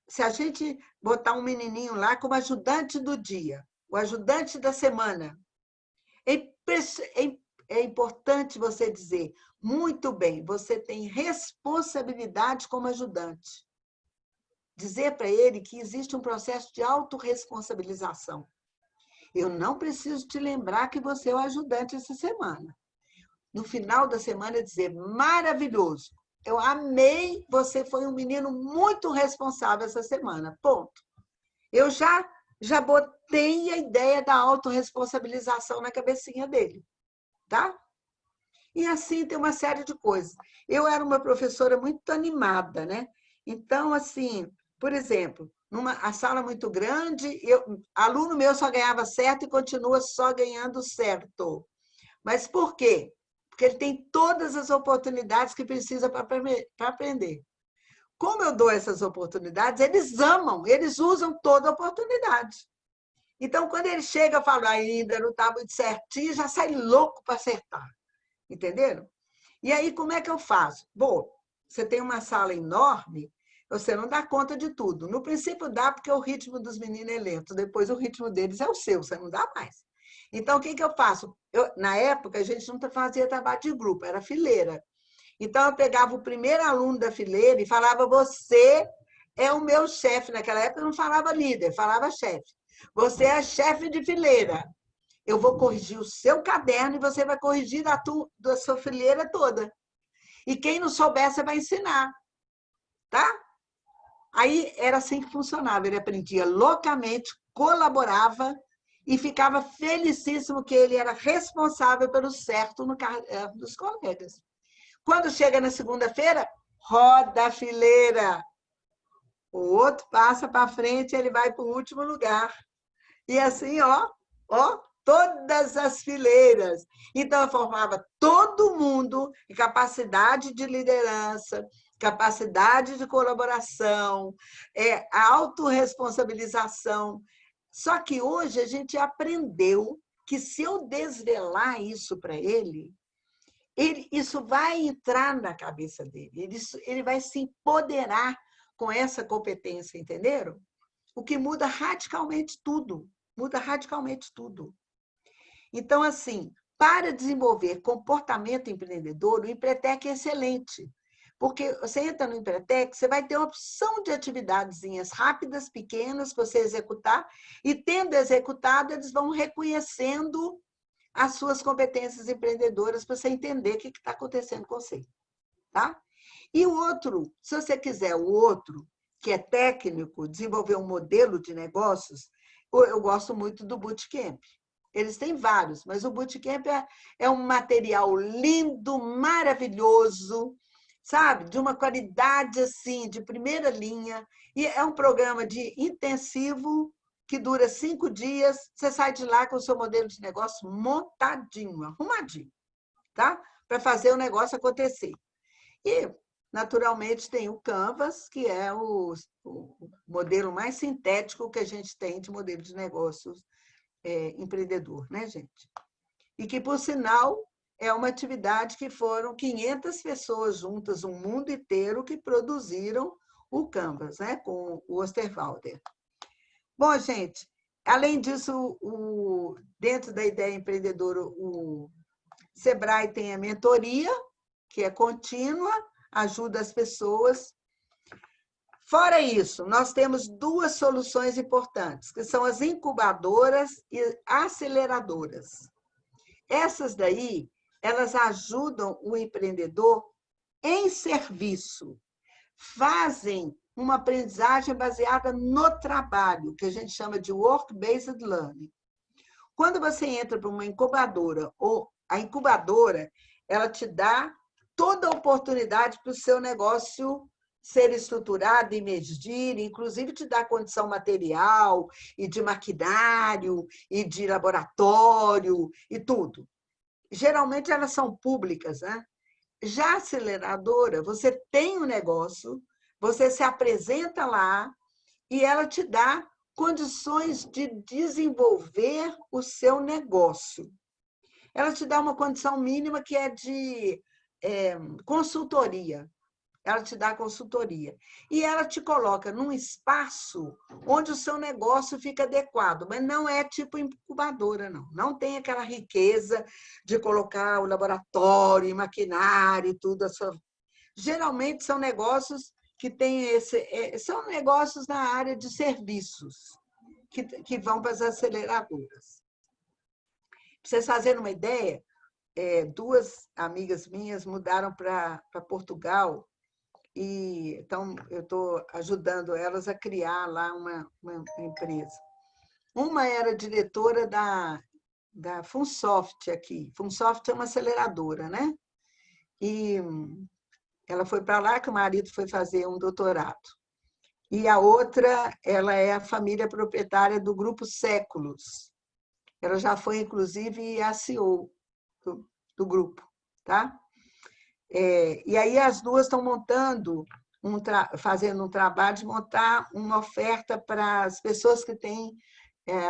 se a gente botar um menininho lá como ajudante do dia, o ajudante da semana, é importante você dizer, muito bem, você tem responsabilidade como ajudante. Dizer para ele que existe um processo de autorresponsabilização. Eu não preciso te lembrar que você é o ajudante essa semana. No final da semana, dizer, maravilhoso, eu amei, você foi um menino muito responsável essa semana, ponto. Eu já botei a ideia da autorresponsabilização na cabecinha dele, tá? E assim tem uma série de coisas. Eu era uma professora muito animada, né? Então, assim, por exemplo, a sala muito grande, aluno meu só ganhava certo e continua só ganhando certo. Mas por quê? Porque ele tem todas as oportunidades que precisa para aprender. Como eu dou essas oportunidades, eles amam, eles usam toda a oportunidade. Então, quando ele chega, eu falo, ainda não está muito certinho, já sai louco para acertar. Entenderam? E aí, como é que eu faço? Bom, você tem uma sala enorme, você não dá conta de tudo. No princípio dá, porque o ritmo dos meninos é lento, depois o ritmo deles é o seu, você não dá mais. Então, o que eu faço? Na época, a gente não fazia trabalho de grupo, era fileira. Então, eu pegava o primeiro aluno da fileira e falava, você é o meu chefe. Naquela época, eu não falava líder, falava chefe. Você é chefe de fileira. Eu vou corrigir o seu caderno e você vai corrigir da sua fileira toda. E quem não souber, você vai ensinar. Tá? Aí era assim que funcionava. Ele aprendia loucamente, colaborava e ficava felicíssimo que ele era responsável pelo certo no caderno dos colegas. Quando chega na segunda-feira, roda a fileira. O outro passa para frente, ele vai para o último lugar. E assim, ó, todas as fileiras. Então, eu formava todo mundo em capacidade de liderança, capacidade de colaboração, a autorresponsabilização. Só que hoje a gente aprendeu que se eu desvelar isso para ele, isso vai entrar na cabeça dele, ele vai se empoderar com essa competência, entenderam? o que muda radicalmente tudo. Muda radicalmente tudo. Então, assim, para desenvolver comportamento empreendedor, o Empretec é excelente. Porque você entra no Empretec, você vai ter uma opção de atividadezinhas rápidas, pequenas, para você executar, e tendo executado, eles vão reconhecendo as suas competências empreendedoras para você entender o que está acontecendo com você. Tá? E o outro, se você quiser o outro, que é técnico, desenvolver um modelo de negócios, eu gosto muito do Bootcamp. Eles têm vários, mas o Bootcamp é um material lindo, maravilhoso, sabe? De uma qualidade assim, de primeira linha. E é um programa de intensivo que dura 5 dias. Você sai de lá com o seu modelo de negócio montadinho, arrumadinho, tá? Para fazer o negócio acontecer. E, naturalmente, tem o Canvas, que é o modelo mais sintético que a gente tem de modelo de negócios empreendedor, né, gente? E que, por sinal, é uma atividade que foram 500 pessoas juntas, um mundo inteiro, que produziram o Canvas, né, com o Osterwalder. Bom, gente, além disso, dentro da ideia empreendedora, o Sebrae tem a mentoria, que é contínua, ajuda as pessoas. Fora isso, nós temos 2 soluções importantes, que são as incubadoras e aceleradoras. Essas daí, elas ajudam o empreendedor em serviço, fazem uma aprendizagem baseada no trabalho, que a gente chama de work-based learning. Quando você entra para uma incubadora, ou a incubadora, ela te dá toda a oportunidade para o seu negócio ser estruturado, emergir, inclusive te dá condição material, e de maquinário, e de laboratório, e tudo. Geralmente, elas são públicas, né? Já a aceleradora, você tem um negócio, você se apresenta lá, e ela te dá condições de desenvolver o seu negócio. Ela te dá uma condição mínima que é de consultoria. Ela te dá consultoria. E ela te coloca num espaço onde o seu negócio fica adequado, mas não é tipo incubadora, não. Não tem aquela riqueza de colocar o laboratório, e maquinário e tudo. Geralmente são negócios que têm são negócios na área de serviços, que vão para as aceleradoras. Para vocês fazerem uma ideia, 2 amigas minhas mudaram para Portugal, e então eu estou ajudando elas a criar lá uma empresa. Uma era diretora da Funsoft aqui. Funsoft é uma aceleradora, né? E ela foi para lá, que o marido foi fazer um doutorado. E a outra, ela é a família proprietária do Grupo Séculos. Ela já foi, inclusive, a CEO do grupo, tá? E aí as 2 estão montando, fazendo um trabalho de montar uma oferta para as pessoas que têm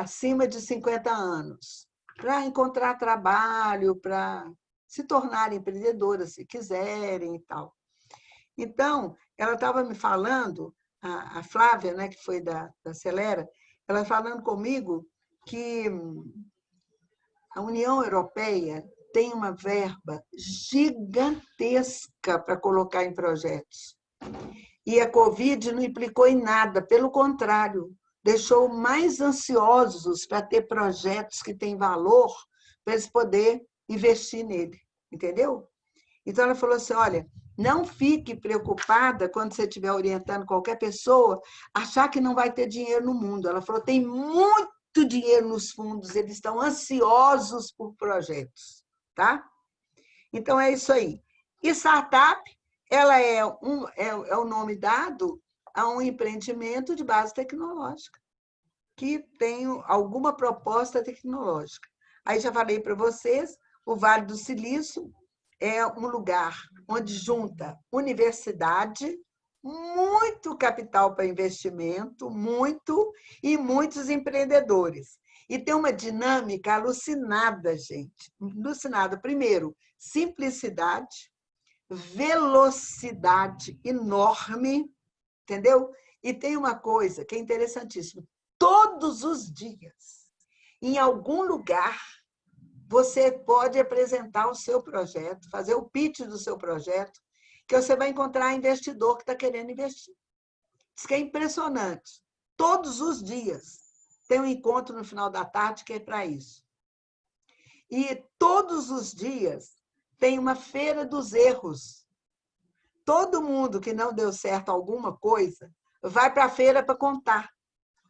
acima de 50 anos, para encontrar trabalho, para se tornarem empreendedoras, se quiserem e tal. Então, ela estava me falando, a Flávia, né, que foi da Acelera, ela falando comigo que a União Europeia tem uma verba gigantesca para colocar em projetos. E a Covid não implicou em nada, pelo contrário, deixou mais ansiosos para ter projetos que têm valor, para eles poderem investir nele, entendeu? Então, ela falou assim, olha, não fique preocupada quando você estiver orientando qualquer pessoa, achar que não vai ter dinheiro no mundo. Ela falou, tem muito dinheiro nos fundos, eles estão ansiosos por projetos. Tá? Então, é isso aí. E startup, ela é o nome dado a um empreendimento de base tecnológica, que tem alguma proposta tecnológica. Aí já falei para vocês, o Vale do Silício é um lugar onde junta universidade, muito capital para investimento, e muitos empreendedores. E tem uma dinâmica alucinada, gente. Alucinada. Primeiro, simplicidade, velocidade enorme, entendeu? E tem uma coisa que é interessantíssima. Todos os dias, em algum lugar, você pode apresentar o seu projeto, fazer o pitch do seu projeto, que você vai encontrar investidor que está querendo investir. Isso que é impressionante. Todos os dias tem um encontro no final da tarde que é para isso. E todos os dias tem uma feira dos erros. Todo mundo que não deu certo alguma coisa vai para a feira para contar,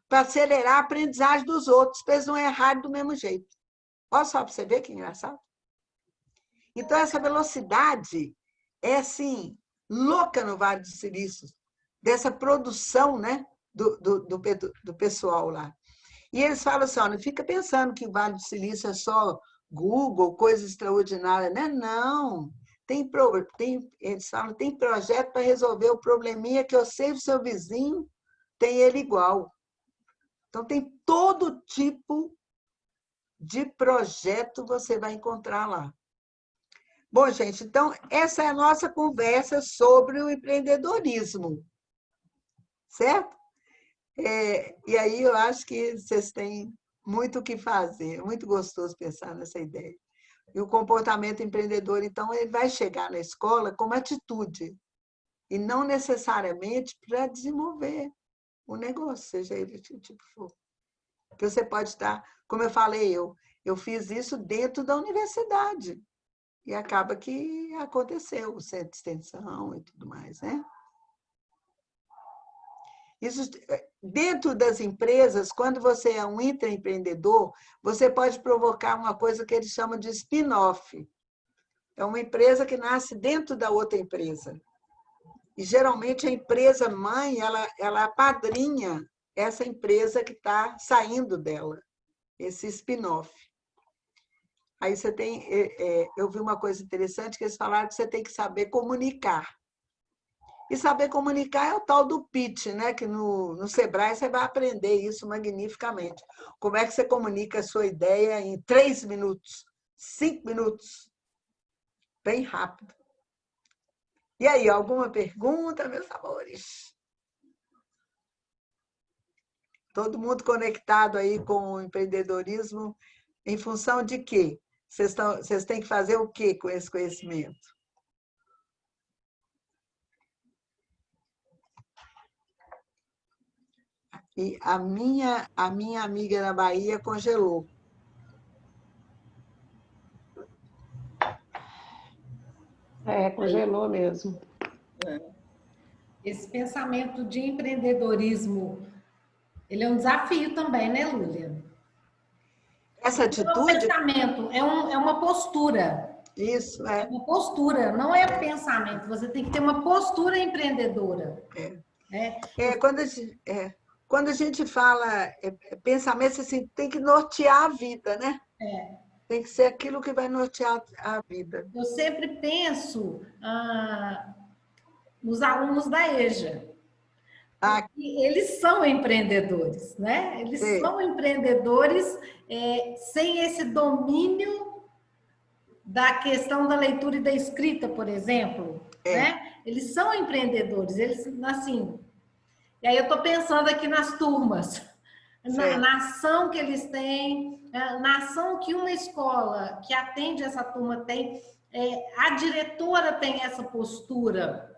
para acelerar a aprendizagem dos outros, para eles não errarem do mesmo jeito. Olha só para você ver que engraçado. Então, essa velocidade é, assim, louca no Vale do Silício, dessa produção, né, do pessoal lá. E eles falam assim, ó, não fica pensando que o Vale do Silício é só Google, coisa extraordinária, né? Não. Eles falam, tem projeto para resolver o probleminha que eu sei que o seu vizinho tem ele igual. Então, tem todo tipo de projeto você vai encontrar lá. Bom, gente, então, essa é a nossa conversa sobre o empreendedorismo, certo? E aí eu acho que vocês têm muito o que fazer, é muito gostoso pensar nessa ideia. E o comportamento empreendedor, então, ele vai chegar na escola como atitude, e não necessariamente para desenvolver o negócio, seja ele de que tipo for. Porque você pode estar, como eu falei, eu fiz isso dentro da universidade, e acaba que aconteceu o centro de extensão e tudo mais, né? Isso, dentro das empresas, quando você é um intraempreendedor, você pode provocar uma coisa que eles chamam de spin-off. É uma empresa que nasce dentro da outra empresa. E, geralmente, a empresa mãe, ela apadrinha essa empresa que está saindo dela, esse spin-off. Aí você tem... eu vi uma coisa interessante, que eles falaram que você tem que saber comunicar. E saber comunicar é o tal do pitch, né? Que no Sebrae você vai aprender isso magnificamente. Como é que você comunica a sua ideia em 3 minutos, 5 minutos? Bem rápido. E aí, alguma pergunta, meus amores? Todo mundo conectado aí com o empreendedorismo, em função de quê? Vocês têm que fazer o quê com esse conhecimento? E a minha amiga na Bahia congelou. Congelou mesmo. Esse pensamento de empreendedorismo, ele é um desafio também, né, Lúlia? Essa Não é um atitude... pensamento, é uma postura. Isso, É uma postura, não é pensamento. Você tem que ter uma postura empreendedora. Quando a gente fala pensamento, assim, tem que nortear a vida, né? Tem que ser aquilo que vai nortear a vida. Eu sempre penso nos alunos da EJA. Eles são empreendedores, né? Eles são empreendedores sem esse domínio da questão da leitura e da escrita, por exemplo. Né? Eles são empreendedores, eles, assim... E aí eu estou pensando aqui nas turmas, na ação que eles têm, na ação que uma escola que atende essa turma tem, a diretora tem essa postura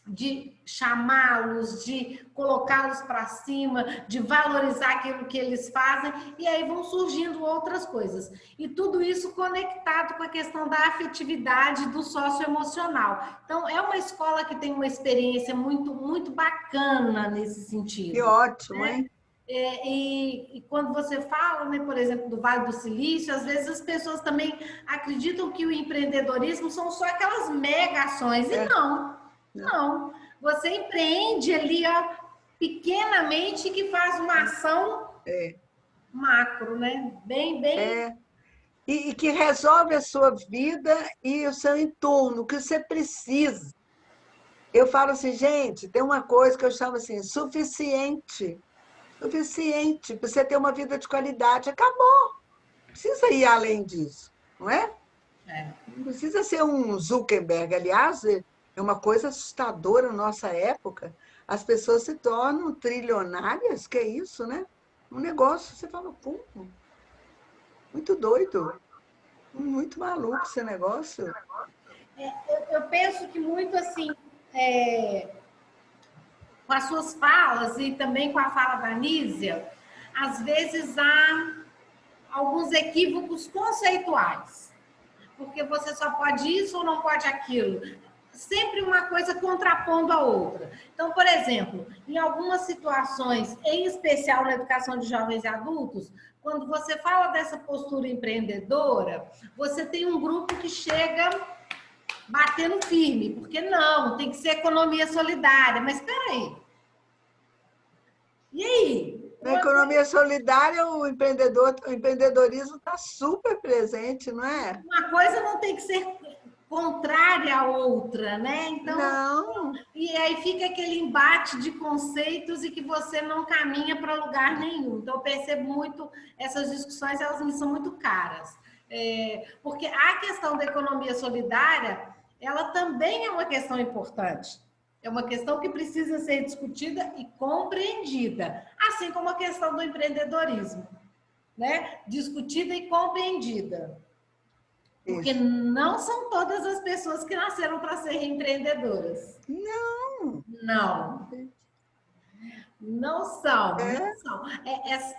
de chamá-los, de colocá-los para cima, de valorizar aquilo que eles fazem, e aí vão surgindo outras coisas. E tudo isso conectado com a questão da afetividade, do socioemocional. Então, é uma escola que tem uma experiência muito, muito bacana nesse sentido. Que ótimo, hein? E quando você fala, né, por exemplo, do Vale do Silício, às vezes as pessoas também acreditam que o empreendedorismo são só aquelas mega ações, e não, você empreende ali, ó, pequenamente, que faz uma ação macro, né? Bem... E que resolve a sua vida e o seu entorno, o que você precisa. Eu falo assim, gente, tem uma coisa que eu chamo assim, suficiente para você ter uma vida de qualidade. Acabou. Não precisa ir além disso, não é? Não precisa ser um Zuckerberg. Aliás, é uma coisa assustadora na nossa época. as pessoas se tornam trilionárias, que é isso, né? Um negócio, você fala, pô, muito doido, muito maluco esse negócio. Eu penso que muito assim, com as suas falas e também com a fala da Nísia, às vezes há alguns equívocos conceituais. Porque você só pode isso ou não pode aquilo. Sempre uma coisa contrapondo a outra. Então, por exemplo, em algumas situações, em especial na educação de jovens e adultos, quando você fala dessa postura empreendedora, você tem um grupo que chega batendo firme, porque não, tem que ser economia solidária. Mas espera aí. E aí? Na economia solidária, o empreendedorismo está super presente, não é? Uma coisa não tem que ser contrária à outra, né? Então, não. E aí fica aquele embate de conceitos e que você não caminha para lugar nenhum. Então, eu percebo muito essas discussões, elas me são muito caras. Porque a questão da economia solidária, ela também é uma questão importante. É uma questão que precisa ser discutida e compreendida, assim como a questão do empreendedorismo, né? Discutida e compreendida. Porque não são todas as pessoas que nasceram para ser empreendedoras. Não. Não. Não são, não são.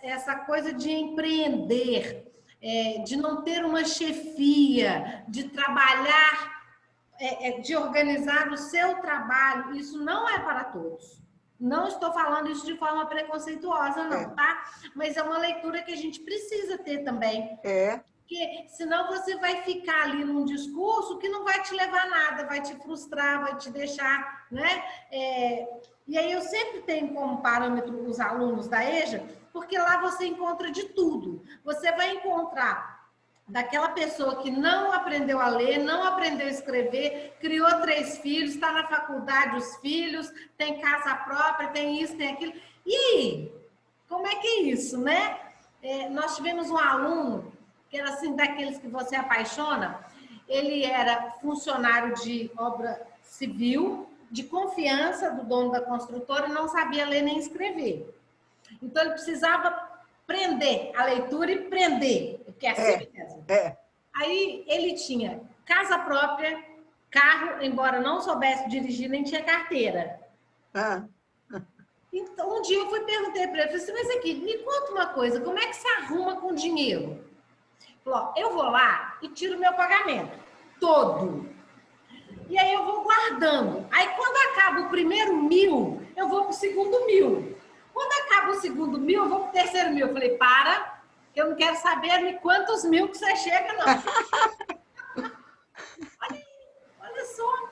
Essa coisa de empreender, de não ter uma chefia, de trabalhar, de organizar o seu trabalho, isso não é para todos. Não estou falando isso de forma preconceituosa, não, tá? Mas é uma leitura que a gente precisa ter também. Porque senão você vai ficar ali num discurso que não vai te levar a nada, vai te frustrar, vai te deixar, né? E aí eu sempre tenho como parâmetro os alunos da EJA, porque lá você encontra de tudo. Você vai encontrar daquela pessoa que não aprendeu a ler, não aprendeu a escrever, criou 3 filhos, está na faculdade os filhos, tem casa própria, tem isso, tem aquilo. E aí? Como é que é isso, né? Nós tivemos um aluno que era assim, daqueles que você apaixona. Ele era funcionário de obra civil, de confiança do dono da construtora, e não sabia ler nem escrever. Então, ele precisava aprender a leitura e prender, porque é assim mesmo. Aí, ele tinha casa própria, carro, embora não soubesse dirigir, nem tinha carteira. Então, um dia eu perguntei para ele, falei assim, mas aqui, me conta uma coisa, como é que você arruma com dinheiro? Falou, eu vou lá e tiro meu pagamento, todo. E aí eu vou guardando. Aí quando acaba o primeiro 1.000, eu vou para o segundo 1.000. Quando acaba o segundo 1.000, eu vou para o terceiro 1.000. Eu falei, que eu não quero saber de quantos 1.000 que você chega, não. olha só.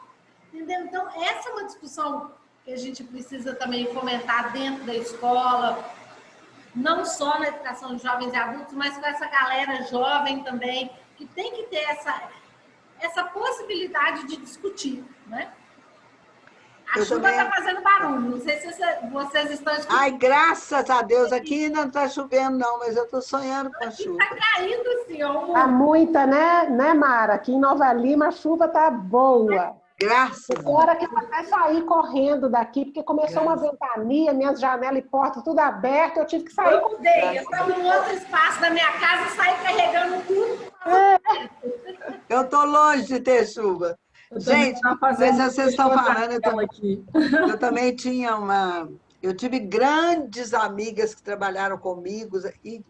Entendeu? Então, essa é uma discussão que a gente precisa também fomentar dentro da escola, não só na educação de jovens e adultos, mas com essa galera jovem também, que tem que ter essa possibilidade de discutir, né? A chuva está fazendo barulho, não sei se vocês estão escutando. Ai, graças a Deus, aqui ainda não está chovendo não, mas eu estou sonhando com a chuva. Está caindo assim, ó. Está muita, né, Mara? Aqui em Nova Lima a chuva está boa. Graças a Deus. Agora que eu até saí correndo daqui, porque começou uma ventania, minhas janelas e portas tudo aberto, eu tive que sair. Eu mudei, eu estava em outro espaço da minha casa e saí carregando tudo. Eu estou longe de ter chuva. Gente, mas vocês estão falando, eu também tinha eu tive grandes amigas que trabalharam comigo e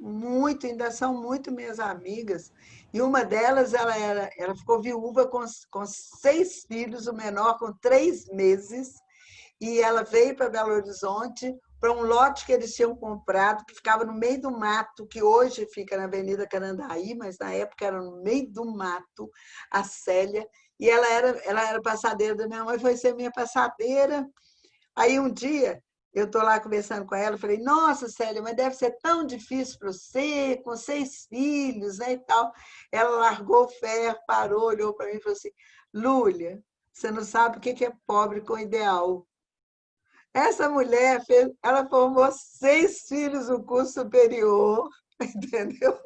ainda são muito minhas amigas. E uma delas, ela ficou viúva com 6 filhos, o menor com 3 meses, e ela veio para Belo Horizonte para um lote que eles tinham comprado, que ficava no meio do mato, que hoje fica na Avenida Carandaí, mas na época era no meio do mato, a Célia, e ela era passadeira da minha mãe, foi ser minha passadeira. Aí um dia, eu estou lá conversando com ela, falei, nossa, Célia, mas deve ser tão difícil para você, com 6 filhos, né, e tal. Ela largou o ferro, parou, olhou para mim e falou assim, Lúlia, você não sabe o que é pobre com ideal. Essa mulher, ela formou 6 filhos no curso superior, entendeu?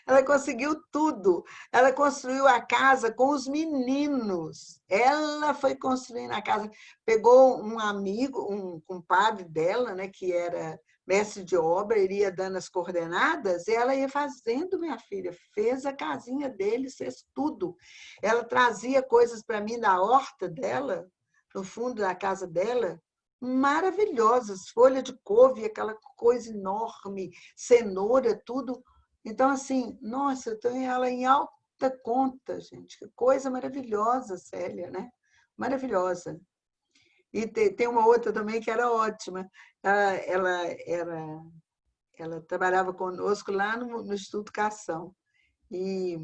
Ela conseguiu tudo. Ela construiu a casa com os meninos. Ela foi construindo a casa. Pegou um amigo, um compadre dela, né, que era mestre de obra, iria dando as coordenadas, e ela ia fazendo, minha filha. Fez a casinha deles, fez tudo. Ela trazia coisas para mim da horta dela, no fundo da casa dela, maravilhosas. Folha de couve, aquela coisa enorme, cenoura, tudo. Então, assim, nossa, eu tenho ela em alta conta, gente. Que coisa maravilhosa, Célia, né? Maravilhosa. E tem uma outra também que era ótima. Ela trabalhava conosco lá no Instituto Cação. E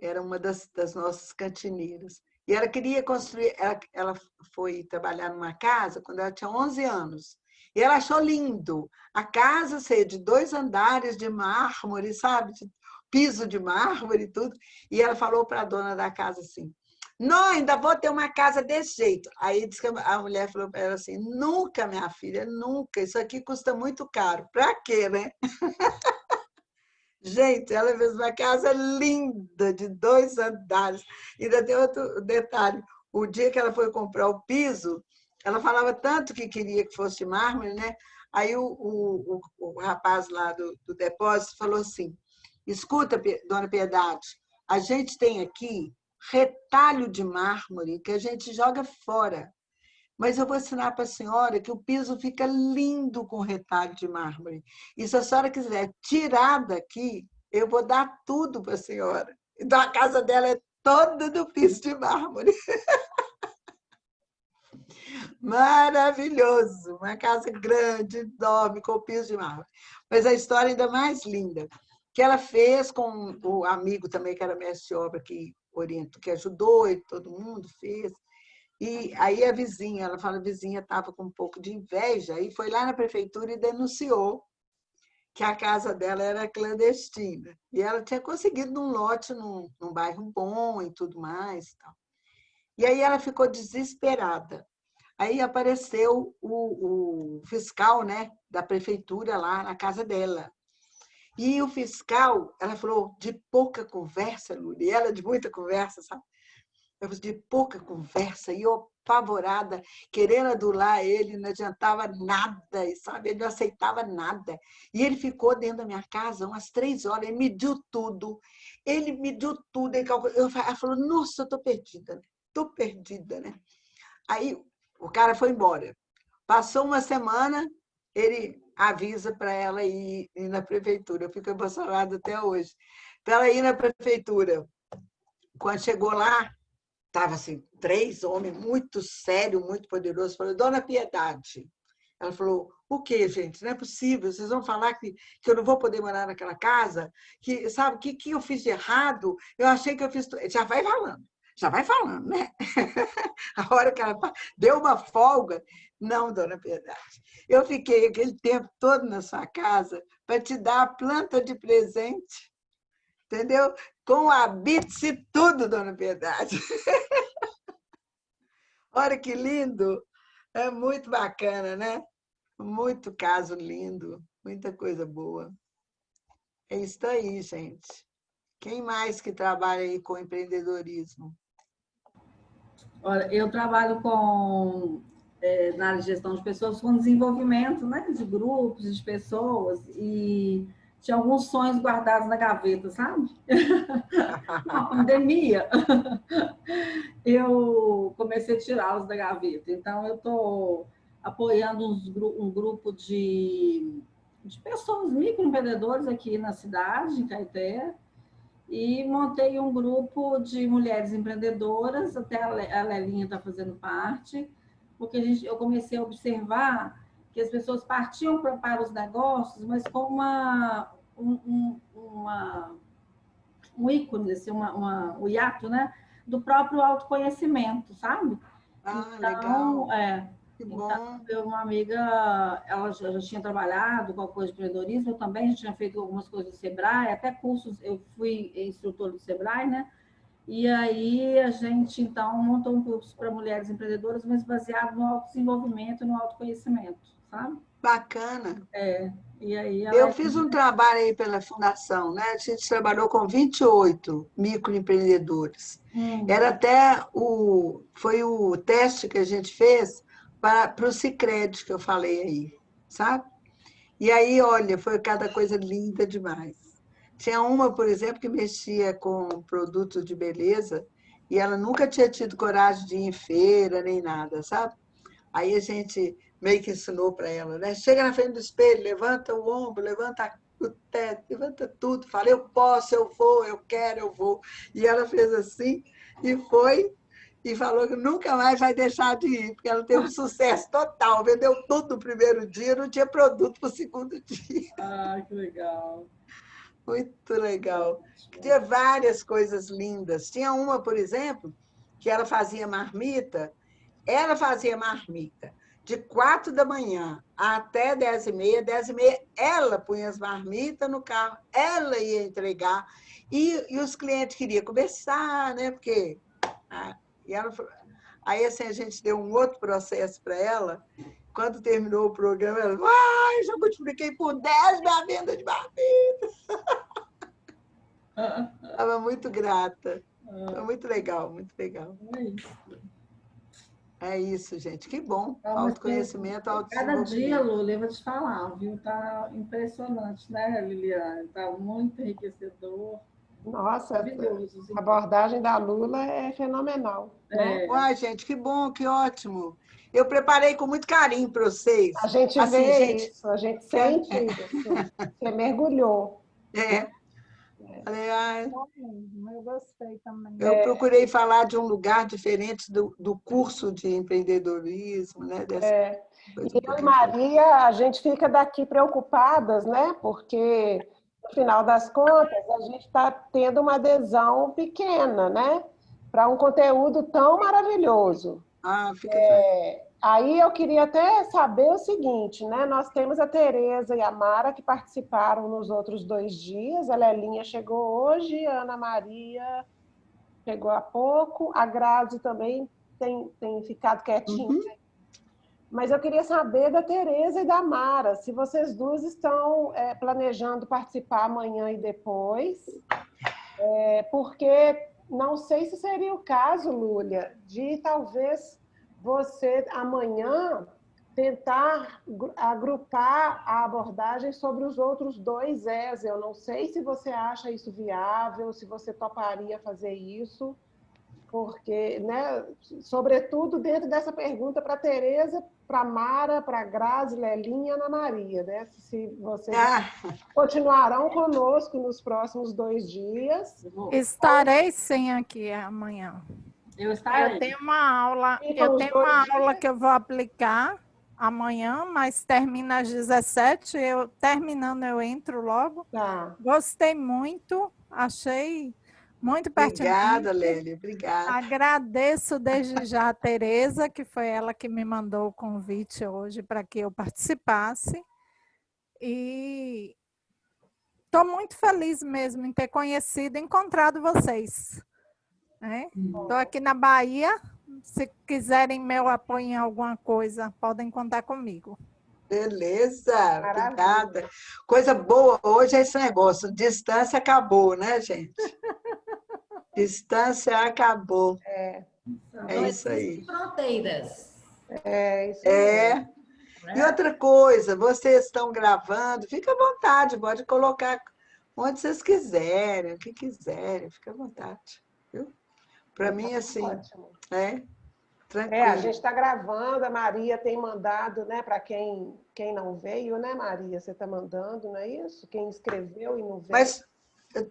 era uma das nossas cantineiras. E ela queria construir... Ela foi trabalhar numa casa quando ela tinha 11 anos. E ela achou lindo. A casa ser de 2 andares de mármore, sabe? De piso de mármore e tudo. E ela falou para a dona da casa assim, não, ainda vou ter uma casa desse jeito. Aí disse que a mulher falou para ela assim, nunca, minha filha, nunca. Isso aqui custa muito caro. Para quê, né? Gente, ela fez uma casa linda, de 2 andares. Ainda tem outro detalhe. O dia que ela foi comprar o piso, ela falava tanto que queria que fosse de mármore, né? Aí o rapaz lá do depósito falou assim, escuta, dona Piedade, a gente tem aqui retalho de mármore que a gente joga fora. Mas eu vou ensinar para a senhora que o piso fica lindo com retalho de mármore. E se a senhora quiser tirar daqui, eu vou dar tudo para a senhora. Então, a casa dela é toda do piso de mármore. Maravilhoso! Uma casa grande, enorme, com piso de mármore. Mas a história ainda mais linda, que ela fez com o amigo também, que era mestre de obra, que orientou, que ajudou, e todo mundo fez. E aí a vizinha, ela fala, a vizinha estava com um pouco de inveja e foi lá na prefeitura e denunciou que a casa dela era clandestina. E ela tinha conseguido um lote num bairro bom e tudo mais. E aí ela ficou desesperada. Aí apareceu o fiscal, né, da prefeitura lá na casa dela. E o fiscal, ela falou, de pouca conversa, Lúlia, e ela de muita conversa, sabe? De pouca conversa, e eu apavorada, querendo adular ele, não adiantava nada, sabe? Ele não aceitava nada. E ele ficou dentro da minha casa umas 3 horas, ele mediu tudo, ele calculou. Ela falou, nossa, eu estou perdida, né? Aí o cara foi embora. Passou uma semana, ele avisa para ela ir na prefeitura. Eu fico emocionada até hoje. Para ela ir na prefeitura. Quando chegou lá, estava assim, 3 homens muito sérios, muito poderosos. Falou, dona Piedade. Ela falou, o quê, gente? Não é possível. Vocês vão falar que eu não vou poder morar naquela casa? Que, sabe, o que eu fiz de errado? Eu achei que eu fiz... Já vai falando, né? A hora que ela deu uma folga. Não, dona Piedade. Eu fiquei aquele tempo todo na sua casa para te dar a planta de presente. Entendeu? Com a bits e tudo, dona Piedade. Olha que lindo! É muito bacana, né? Muito caso lindo, muita coisa boa. É isso aí, gente. Quem mais que trabalha aí com empreendedorismo? Olha, eu trabalho na área de gestão de pessoas com desenvolvimento, né, de grupos, de pessoas, e tinha alguns sonhos guardados na gaveta, sabe? Na pandemia, eu comecei a tirá-los da gaveta. Então, eu estou apoiando um grupo de pessoas, microempreendedores aqui na cidade, em Caeté, e montei um grupo de mulheres empreendedoras, até a Lelinha está fazendo parte, porque eu comecei a observar que as pessoas partiam para os negócios, mas com um ícone, assim, o hiato, né? Do próprio autoconhecimento, sabe? Ah, Então, legal. Que bom. então, uma amiga, ela já tinha trabalhado com a coisa de empreendedorismo, eu também já tinha feito algumas coisas do Sebrae, até cursos, eu fui instrutor do Sebrae, né? E aí a gente, então, montou um curso para mulheres empreendedoras, mas baseado no autodesenvolvimento e no autoconhecimento, sabe? Bacana. E aí ela Eu fiz um trabalho aí pela Fundação, né? A gente trabalhou com 28 microempreendedores. Era até foi o teste que a gente fez para o Sicredi, que eu falei aí, sabe? E aí, olha, foi cada coisa linda demais. Tinha uma, por exemplo, que mexia com produtos de beleza e ela nunca tinha tido coragem de ir em feira nem nada, sabe? Aí a gente meio que ensinou para ela, né? Chega na frente do espelho, levanta o ombro, levanta o teto, levanta tudo, fala, eu posso, eu vou, eu quero, eu vou. E ela fez assim e foi e falou que nunca mais vai deixar de ir, porque ela teve um sucesso total, vendeu tudo no primeiro dia, não tinha produto para o segundo dia. Ah, que legal. Muito legal. Tinha várias coisas lindas. Tinha uma, por exemplo, que ela fazia marmita. Ela fazia marmita de 4 da manhã até 10h30. 10h30, ela punha as marmitas no carro, ela ia entregar. E os clientes queriam conversar, né? Porque... e ela, aí, assim, a gente deu um outro processo para ela. Quando terminou o programa, ela falou, já multipliquei por 10 minha venda de marmita. Estava muito grata. Foi muito legal, muito legal. É isso, gente. Que bom. Autoconhecimento, Cada dia, autodesenvolvimento. Lula, eu vou te falar, viu? Tá impressionante, né, Liliane? Tá muito enriquecedor. Nossa, Maravilhoso. a abordagem da Lula é fenomenal, né? Uai, gente, que bom, que ótimo. Eu preparei com muito carinho para vocês. A gente Assim, vê gente, isso, a gente sente isso. Você mergulhou. Falei, Eu gostei também. eu procurei falar de um lugar diferente do curso de empreendedorismo, né? E eu e Maria, a gente fica daqui preocupadas, né? Porque, no final das contas, a gente está tendo uma adesão pequena, né? Para um conteúdo tão maravilhoso. Fica tranquilo. Aí eu queria até saber o seguinte, né? Nós temos a Tereza e a Mara que participaram nos outros 2 dias. A Lelinha chegou hoje, a Ana Maria chegou há pouco, a Grazi também tem ficado quietinha. Mas eu queria saber da Tereza e da Mara, se vocês duas estão planejando participar amanhã e depois, porque não sei se seria o caso, Lúlia, de talvez você amanhã tentar agrupar a abordagem sobre os outros 2 Es. Eu não sei se você acha isso viável, se você toparia fazer isso, porque, né, sobretudo dentro dessa pergunta para a Tereza, para a Mara, para a Grazi, Lelinha e Ana Maria, né? Se vocês continuarão conosco nos próximos 2 dias. Estarei sim aqui amanhã. Eu tenho uma aula que eu vou aplicar amanhã, mas termina às 17. Terminando, eu entro logo. Tá. Gostei muito, achei muito pertinente. Obrigada, Lélia, obrigada. Agradeço desde já a Tereza, que foi ela que me mandou o convite hoje para que eu participasse. E estou muito feliz mesmo em ter conhecido e encontrado vocês. Estou aqui na Bahia. Se quiserem meu apoio em alguma coisa, podem contar comigo. Beleza, obrigada. Coisa boa hoje é esse negócio. Distância acabou, né, gente? Distância acabou. É isso aí. Fronteiras. Isso aí. E outra coisa, vocês estão gravando, fica à vontade, pode colocar onde vocês quiserem, o que quiserem, fica à vontade. Para mim, assim, tranquilo. A gente está gravando, a Maria tem mandado, né, para quem não veio, né, Maria? Você está mandando, não é isso? Quem escreveu e não veio. Mas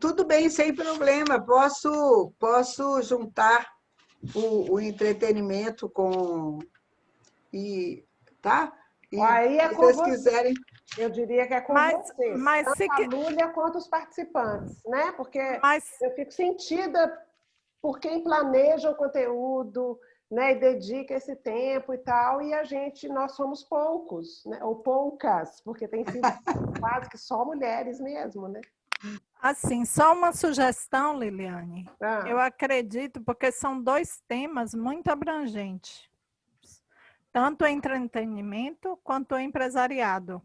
tudo bem, sem problema. Posso juntar o entretenimento com... tá? E aí se vocês quiserem... Eu diria que é com vocês, tanto a Lúlia quanto os participantes, né? Porque eu fico sentida por quem planeja o conteúdo, né, e dedica esse tempo e tal, e nós somos poucos, né, ou poucas, porque tem sido quase que só mulheres mesmo, né? Assim, só uma sugestão, Liliane. Eu acredito, porque são dois temas muito abrangentes. Tanto o entretenimento quanto o empresariado.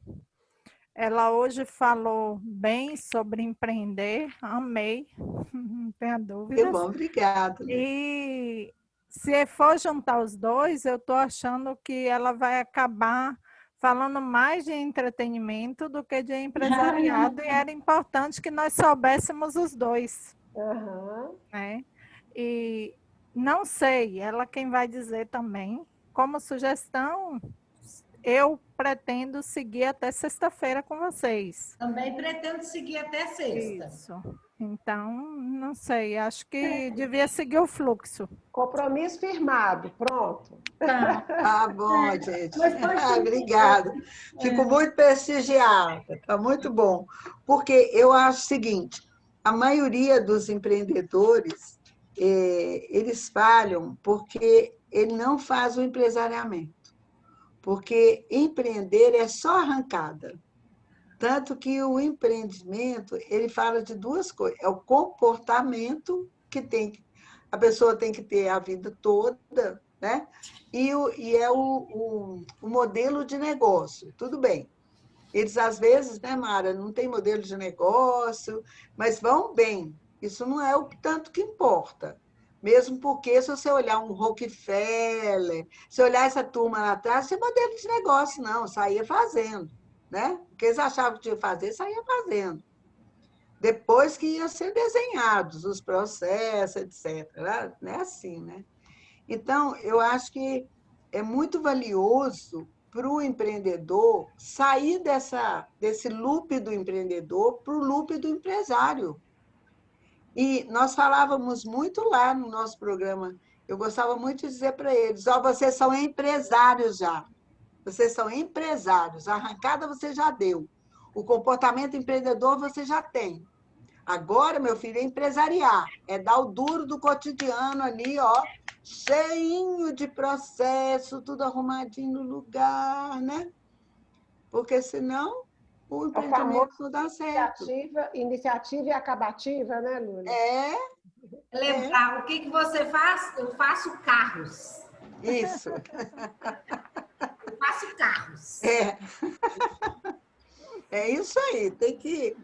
Ela hoje falou bem sobre empreender, amei, não tenha dúvida. Que bom, obrigada. E se for juntar os dois, eu estou achando que ela vai acabar falando mais de entretenimento do que de empresariado, e era importante que nós soubéssemos os dois. Né? E não sei, ela quem vai dizer também, como sugestão, eu pretendo seguir até sexta-feira com vocês. Também pretendo seguir até sexta. Isso. Então, não sei, acho que devia seguir o fluxo. Compromisso firmado, pronto. Tá bom, gente. Obrigada. Fico muito prestigiada, tá muito bom. Porque eu acho o seguinte, a maioria dos empreendedores, eles falham porque ele não faz o empresariamento. Porque empreender é só arrancada. Tanto que o empreendimento, ele fala de duas coisas. É o comportamento que a pessoa tem que ter a vida toda, né? E é o modelo de negócio. Tudo bem. Eles, às vezes, né, Mara, não tem modelo de negócio, mas vão bem. Isso não é o tanto que importa. Mesmo porque, se você olhar um Rockefeller, se olhar essa turma lá atrás, não tem modelo de negócio, não. Saía fazendo. Né? O que eles achavam que tinha que fazer, saía fazendo. Depois que iam ser desenhados os processos, etc. Não é assim, né? Então, eu acho que é muito valioso para o empreendedor sair desse loop do empreendedor para o loop do empresário. E nós falávamos muito lá no nosso programa, eu gostava muito de dizer para eles, vocês são empresários já. Vocês são empresários, a arrancada você já deu. O comportamento empreendedor você já tem. Agora, meu filho, é empresariar. É dar o duro do cotidiano ali, ó, cheinho de processo, tudo arrumadinho no lugar, né? Porque senão o empreendimento não dá certo. Iniciativa e acabativa, né, Lúlia? Lembrar, o que você faz? Eu faço carros. Isso. Faço carros. É isso aí. Tem que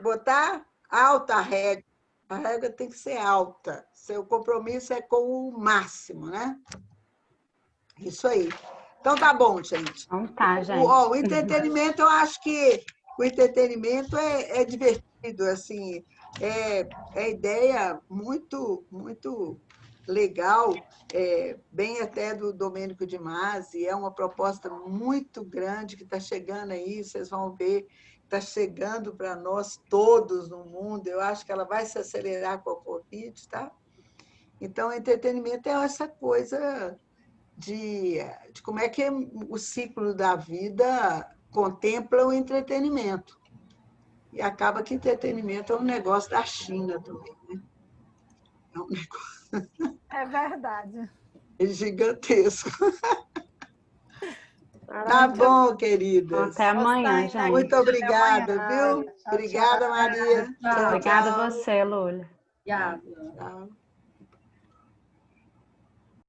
botar alta a régua. A régua tem que ser alta. Seu compromisso é com o máximo, né? Isso aí. Então tá bom, gente. Então tá, gente. O entretenimento, eu acho que o entretenimento é divertido, assim. É ideia muito, muito legal, bem até do Domênico de Masi, é uma proposta muito grande que está chegando aí, vocês vão ver, está chegando para nós todos no mundo, eu acho que ela vai se acelerar com a Covid, tá? Então, o entretenimento é essa coisa de como é que o ciclo da vida contempla o entretenimento. E acaba que entretenimento é um negócio da China também, né? É um negócio... É verdade. É gigantesco. Tá bom, queridas. Até amanhã, gente. Muito obrigada, viu? Obrigada, Maria. Obrigada a você, Lúlia. Obrigada. Tchau.